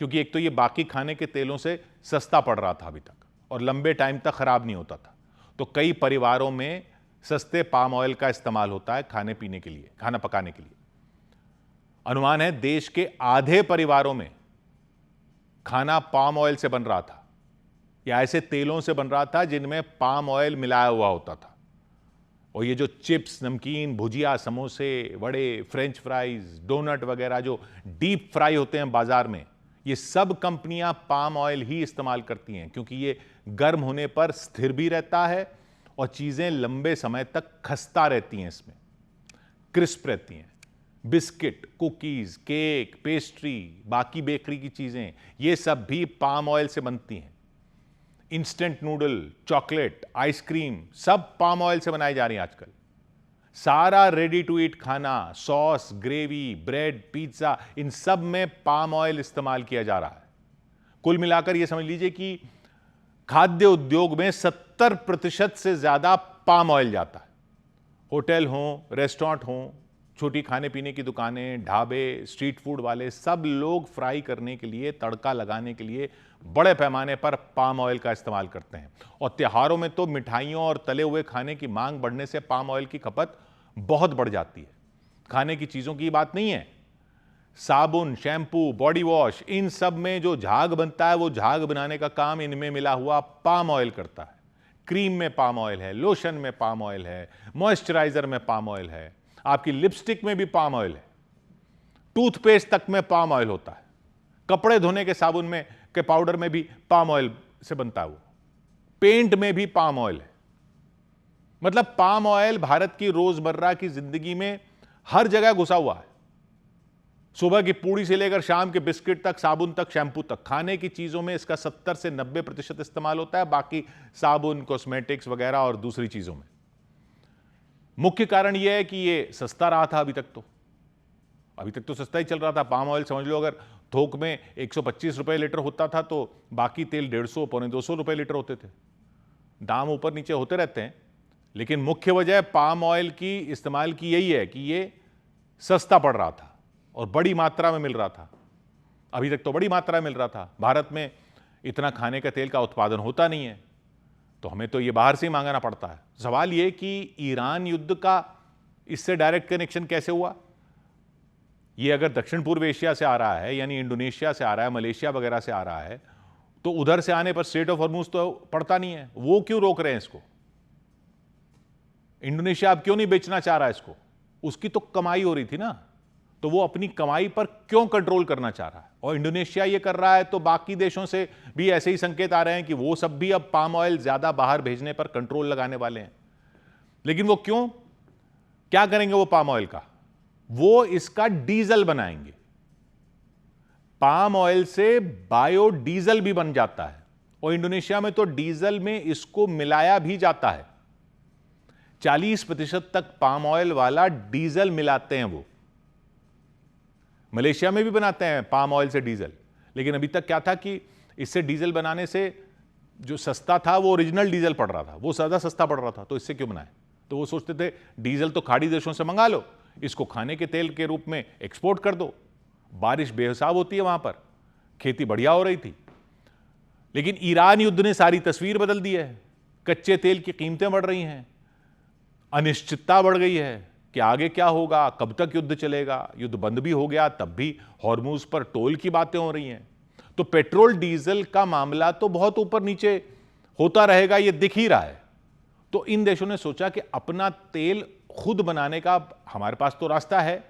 क्योंकि एक तो ये बाकी खाने के तेलों से सस्ता पड़ रहा था अभी तक, और लंबे टाइम तक खराब नहीं होता था। तो कई परिवारों में सस्ते पाम ऑयल का इस्तेमाल होता है खाने पीने के लिए, खाना पकाने के लिए। अनुमान है देश के आधे परिवारों में खाना पाम ऑयल से बन रहा था, या ऐसे तेलों से बन रहा था जिनमें पाम ऑयल मिलाया हुआ होता था। और ये जो चिप्स, नमकीन, भुजिया, समोसे, वड़े, फ्रेंच फ्राइज, डोनट वगैरह जो डीप फ्राई होते हैं बाजार में, ये सब कंपनियां पाम ऑयल ही इस्तेमाल करती हैं, क्योंकि ये गर्म होने पर स्थिर भी रहता है और चीजें लंबे समय तक खस्ता रहती हैं, इसमें क्रिस्प रहती हैं। बिस्किट, कुकीज, केक, पेस्ट्री, बाकी बेकरी की चीजें, ये सब भी पाम ऑयल से बनती हैं। इंस्टेंट नूडल, चॉकलेट, आइसक्रीम, सब पाम ऑयल से बनाई जा रही है आजकल। सारा रेडी टू ईट खाना, सॉस, ग्रेवी, ब्रेड, पिज्जा, इन सब में पाम ऑयल इस्तेमाल किया जा रहा है। कुल मिलाकर यह समझ लीजिए कि खाद्य उद्योग में 70% से ज्यादा पाम ऑयल जाता है। होटल हो, रेस्टोरेंट हो, छोटी खाने पीने की दुकानें, ढाबे, स्ट्रीट फूड वाले, सब लोग फ्राई करने के लिए, तड़का लगाने के लिए बड़े पैमाने पर पाम ऑयल का इस्तेमाल करते हैं। और त्योहारों में तो मिठाइयों और तले हुए खाने की मांग बढ़ने से पाम ऑयल की खपत बहुत बढ़ जाती है। खाने की चीजों की बात नहीं है, साबुन, शैम्पू, बॉडी वॉश, इन सब में जो झाग बनता है वो झाग बनाने का काम इनमें मिला हुआ पाम ऑयल करता है। क्रीम में पाम ऑयल है, लोशन में पाम ऑयल है, मॉइस्चराइजर में पाम ऑयल है, आपकी लिपस्टिक में भी पाम ऑयल है, टूथपेस्ट तक में पाम ऑयल होता है, कपड़े धोने के साबुन में के पाउडर में भी पाम ऑयल से बनता है, वो पेंट में भी पाम ऑयल है। मतलब पाम ऑयल भारत की रोजमर्रा की जिंदगी में हर जगह घुसा हुआ है। सुबह की पूड़ी से लेकर शाम के बिस्किट तक, साबुन तक, शैम्पू तक, खाने की चीजों में इसका 70 से 90% इस्तेमाल होता है, बाकी साबुन, कॉस्मेटिक्स वगैरह और दूसरी चीजों में। मुख्य कारण यह है कि ये सस्ता रहा था अभी तक तो सस्ता ही चल रहा था। पाम ऑयल समझ लो अगर थोक में 125 रुपए लीटर होता था तो बाकी तेल 150, पौने 200 रुपए लीटर होते थे। दाम ऊपर नीचे होते रहते हैं, लेकिन मुख्य वजह पाम ऑयल की इस्तेमाल की यही है कि ये सस्ता पड़ रहा था और बड़ी मात्रा में मिल रहा था। अभी तक तो बड़ी मात्रा में मिल रहा था। भारत में इतना खाने का तेल का उत्पादन होता नहीं है, तो हमें तो ये बाहर से ही मांगना पड़ता है। सवाल ये कि ईरान युद्ध का इससे डायरेक्ट कनेक्शन कैसे हुआ? ये अगर दक्षिण पूर्व एशिया से आ रहा है, यानी इंडोनेशिया से आ रहा है, मलेशिया वगैरह से आ रहा है, तो उधर से आने पर स्ट्रेट ऑफ हॉर्मूज तो पड़ता नहीं है। वो क्यों रोक रहे हैं इसको? इंडोनेशिया अब क्यों नहीं बेचना चाह रहा है इसको? उसकी तो कमाई हो रही थी ना, तो वो अपनी कमाई पर क्यों कंट्रोल करना चाह रहा है? और इंडोनेशिया ये कर रहा है तो बाकी देशों से भी ऐसे ही संकेत आ रहे हैं कि वो सब भी अब पाम ऑयल ज्यादा बाहर भेजने पर कंट्रोल लगाने वाले हैं। लेकिन वो क्यों? क्या करेंगे वो पाम ऑयल का? वो इसका डीजल बनाएंगे। पाम ऑयल से बायोडीजल भी बन जाता है, और इंडोनेशिया में तो डीजल में इसको मिलाया भी जाता है। 40% तक पाम ऑयल वाला डीजल मिलाते हैं वो। मलेशिया में भी बनाते हैं पाम ऑयल से डीजल, लेकिन अभी तक क्या था कि इससे डीजल बनाने से जो सस्ता था वो ओरिजिनल डीजल पड़ रहा था, वो ज़्यादा सस्ता पड़ रहा था, तो इससे क्यों बनाए? तो वो सोचते थे डीजल तो खाड़ी देशों से मंगा लो, इसको खाने के तेल के रूप में एक्सपोर्ट कर दो। बारिश बेहिसाब होती है वहां पर, खेती बढ़िया हो रही थी। लेकिन ईरान युद्ध ने सारी तस्वीर बदल दी है। कच्चे तेल की कीमतें बढ़ रही हैं, अनिश्चितता बढ़ गई है कि आगे क्या होगा, कब तक युद्ध चलेगा। युद्ध बंद भी हो गया तब भी हॉर्मूज पर टोल की बातें हो रही हैं। तो पेट्रोल डीजल का मामला तो बहुत ऊपर नीचे होता रहेगा, ये दिख ही रहा है। तो इन देशों ने सोचा कि अपना तेल खुद बनाने का हमारे पास तो रास्ता है,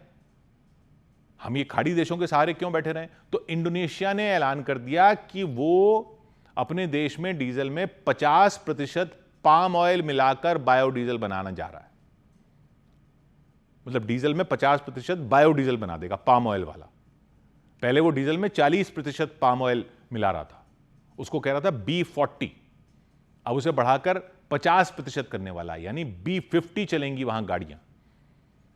हम ये खाड़ी देशों के सहारे क्यों बैठे रहें। तो इंडोनेशिया ने ऐलान कर दिया कि वो अपने देश में डीजल में 50% पाम ऑयल मिलाकर बायोडीजल बनाना जा रहा है। मतलब डीजल में 50% बायोडीजल बना देगा, पाम ऑयल वाला। पहले वो डीजल में 40% पाम ऑयल मिला रहा था, उसको कह रहा था B40, अब उसे बढ़ाकर 50% करने वाला है, यानी B50 चलेंगी वहां गाड़ियां।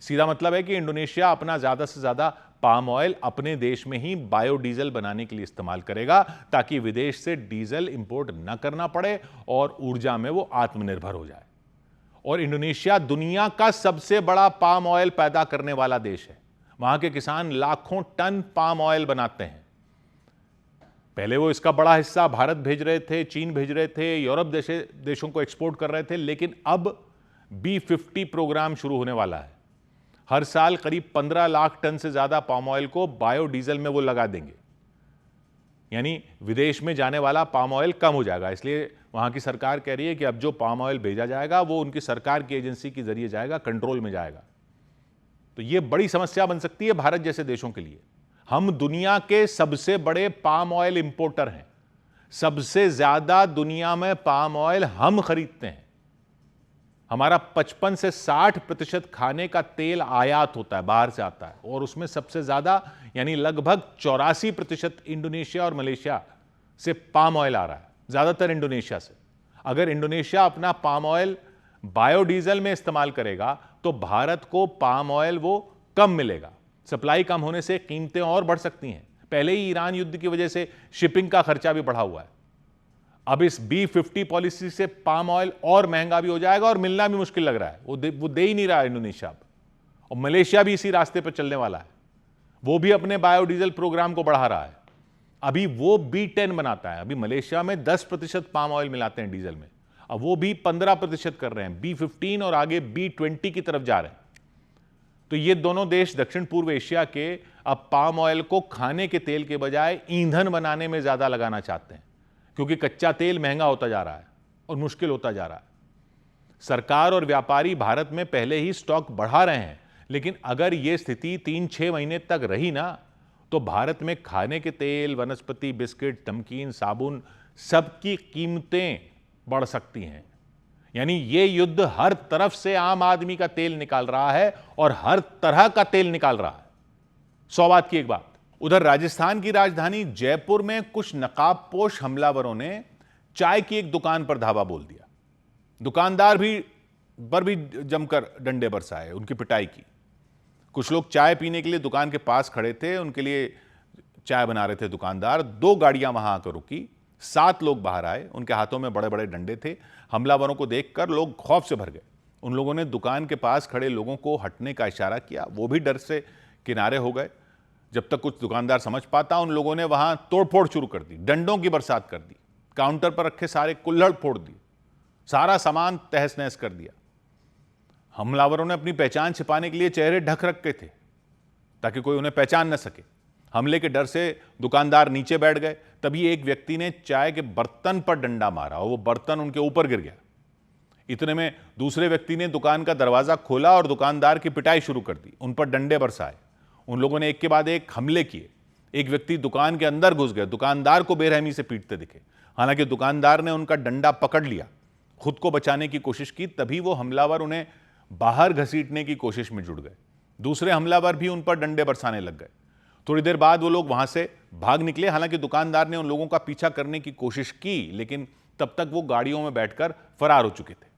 सीधा मतलब है कि इंडोनेशिया अपना ज्यादा से ज्यादा पाम ऑयल अपने देश में ही बायोडीजल बनाने के लिए इस्तेमाल करेगा, ताकि विदेश से डीजल इंपोर्ट न करना पड़े और ऊर्जा में वो आत्मनिर्भर हो जाए। और इंडोनेशिया दुनिया का सबसे बड़ा पाम ऑयल पैदा करने वाला देश है। वहां के किसान लाखों टन पाम ऑयल बनाते हैं। पहले वो इसका बड़ा हिस्सा भारत भेज रहे थे, चीन भेज रहे थे, यूरोप देशों को एक्सपोर्ट कर रहे थे, लेकिन अब B50 प्रोग्राम शुरू होने वाला है। हर साल करीब 15 लाख टन से ज्यादा पाम ऑयल को बायोडीजल में वो लगा देंगे, यानी विदेश में जाने वाला पाम ऑयल कम हो जाएगा। इसलिए वहां की सरकार कह रही है कि अब जो पाम ऑयल भेजा जाएगा वो उनकी सरकार की एजेंसी के जरिए जाएगा, कंट्रोल में जाएगा। तो ये बड़ी समस्या बन सकती है भारत जैसे देशों के लिए। हम दुनिया के सबसे बड़े पाम ऑयल इंपोर्टर हैं, सबसे ज्यादा दुनिया में पाम ऑयल हम खरीदते हैं। हमारा 55 से 60% खाने का तेल आयात होता है, बाहर से आता है, और उसमें सबसे ज्यादा यानी लगभग 84% इंडोनेशिया और मलेशिया से पाम ऑयल आ रहा है, ज्यादातर इंडोनेशिया से। अगर इंडोनेशिया अपना पाम ऑयल बायोडीजल में इस्तेमाल करेगा तो भारत को पाम ऑयल वो कम मिलेगा। सप्लाई कम होने से कीमतें और बढ़ सकती हैं। पहले ही ईरान युद्ध की वजह से शिपिंग का खर्चा भी बढ़ा हुआ है। अब इस B50 पॉलिसी से पाम ऑयल और महंगा भी हो जाएगा और मिलना भी मुश्किल लग रहा है। वो दे ही नहीं रहा है इंडोनेशिया। और मलेशिया भी इसी रास्ते पर चलने वाला है, वो भी अपने बायोडीजल प्रोग्राम को बढ़ा रहा है। अभी वो B10 बनाता है। अभी मलेशिया में 10% पाम ऑयल मिलाते हैं डीजल में, अब वो भी 15% कर रहे हैं। B15 और आगे B20 की तरफ जा रहे हैं। तो ये दोनों देश दक्षिण पूर्व एशिया के अब पाम ऑयल को खाने के तेल के बजाय ईंधन बनाने में ज्यादा लगाना चाहते हैं, क्योंकि कच्चा तेल महंगा होता जा रहा है और मुश्किल होता जा रहा है। सरकार और व्यापारी भारत में पहले ही स्टॉक बढ़ा रहे हैं, लेकिन अगर यह स्थिति 3-6 महीने तक रही ना, तो भारत में खाने के तेल, वनस्पति, बिस्किट, नमकीन, साबुन, सबकी कीमतें बढ़ सकती हैं। यानी ये युद्ध हर तरफ से आम आदमी का तेल निकाल रहा है और हर तरह का तेल निकाल रहा है। 100 बात की एक बात। उधर राजस्थान की राजधानी जयपुर में कुछ नकाबपोश हमलावरों ने चाय की एक दुकान पर धावा बोल दिया। दुकानदार पर भी जमकर डंडे बरसाए, उनकी पिटाई की। कुछ लोग चाय पीने के लिए दुकान के पास खड़े थे, उनके लिए चाय बना रहे थे दुकानदार। 2 गाड़ियां वहां आकर रुकी, 7 लोग बाहर आए, उनके हाथों में बड़े बड़े डंडे थे। हमलावरों को देखकर लोग खौफ से भर गए। उन लोगों ने दुकान के पास खड़े लोगों को हटने का इशारा किया, वो भी डर से किनारे हो गए। जब तक कुछ दुकानदार समझ पाता, उन लोगों ने वहां तोड़फोड़ शुरू कर दी, डंडों की बरसात कर दी, काउंटर पर रखे सारे कुल्हड़ फोड़ दिए, सारा सामान तहस नहस कर दिया। हमलावरों ने अपनी पहचान छिपाने के लिए चेहरे ढक रखे थे ताकि कोई उन्हें पहचान न सके। हमले के डर से दुकानदार नीचे बैठ गए। तभी एक व्यक्ति ने चाय के बर्तन पर डंडा मारा और वो बर्तन उनके ऊपर गिर गया। इतने में दूसरे व्यक्ति ने दुकान का दरवाजा खोला और दुकानदार की पिटाई शुरू कर दी, उन पर डंडे बरसाए। उन लोगों ने एक के बाद एक हमले किए। एक व्यक्ति दुकान के अंदर घुस गए, दुकानदार को बेरहमी से पीटते दिखे। हालांकि दुकानदार ने उनका डंडा पकड़ लिया, खुद को बचाने की कोशिश की। तभी वो हमलावर उन्हें बाहर घसीटने की कोशिश में जुट गए। दूसरे हमलावर भी उन पर डंडे बरसाने लग गए। थोड़ी देर बाद वो लोग वहां से भाग निकले। हालांकि दुकानदार ने उन लोगों का पीछा करने की कोशिश की, लेकिन तब तक वो गाड़ियों में बैठकर फरार हो चुके थे।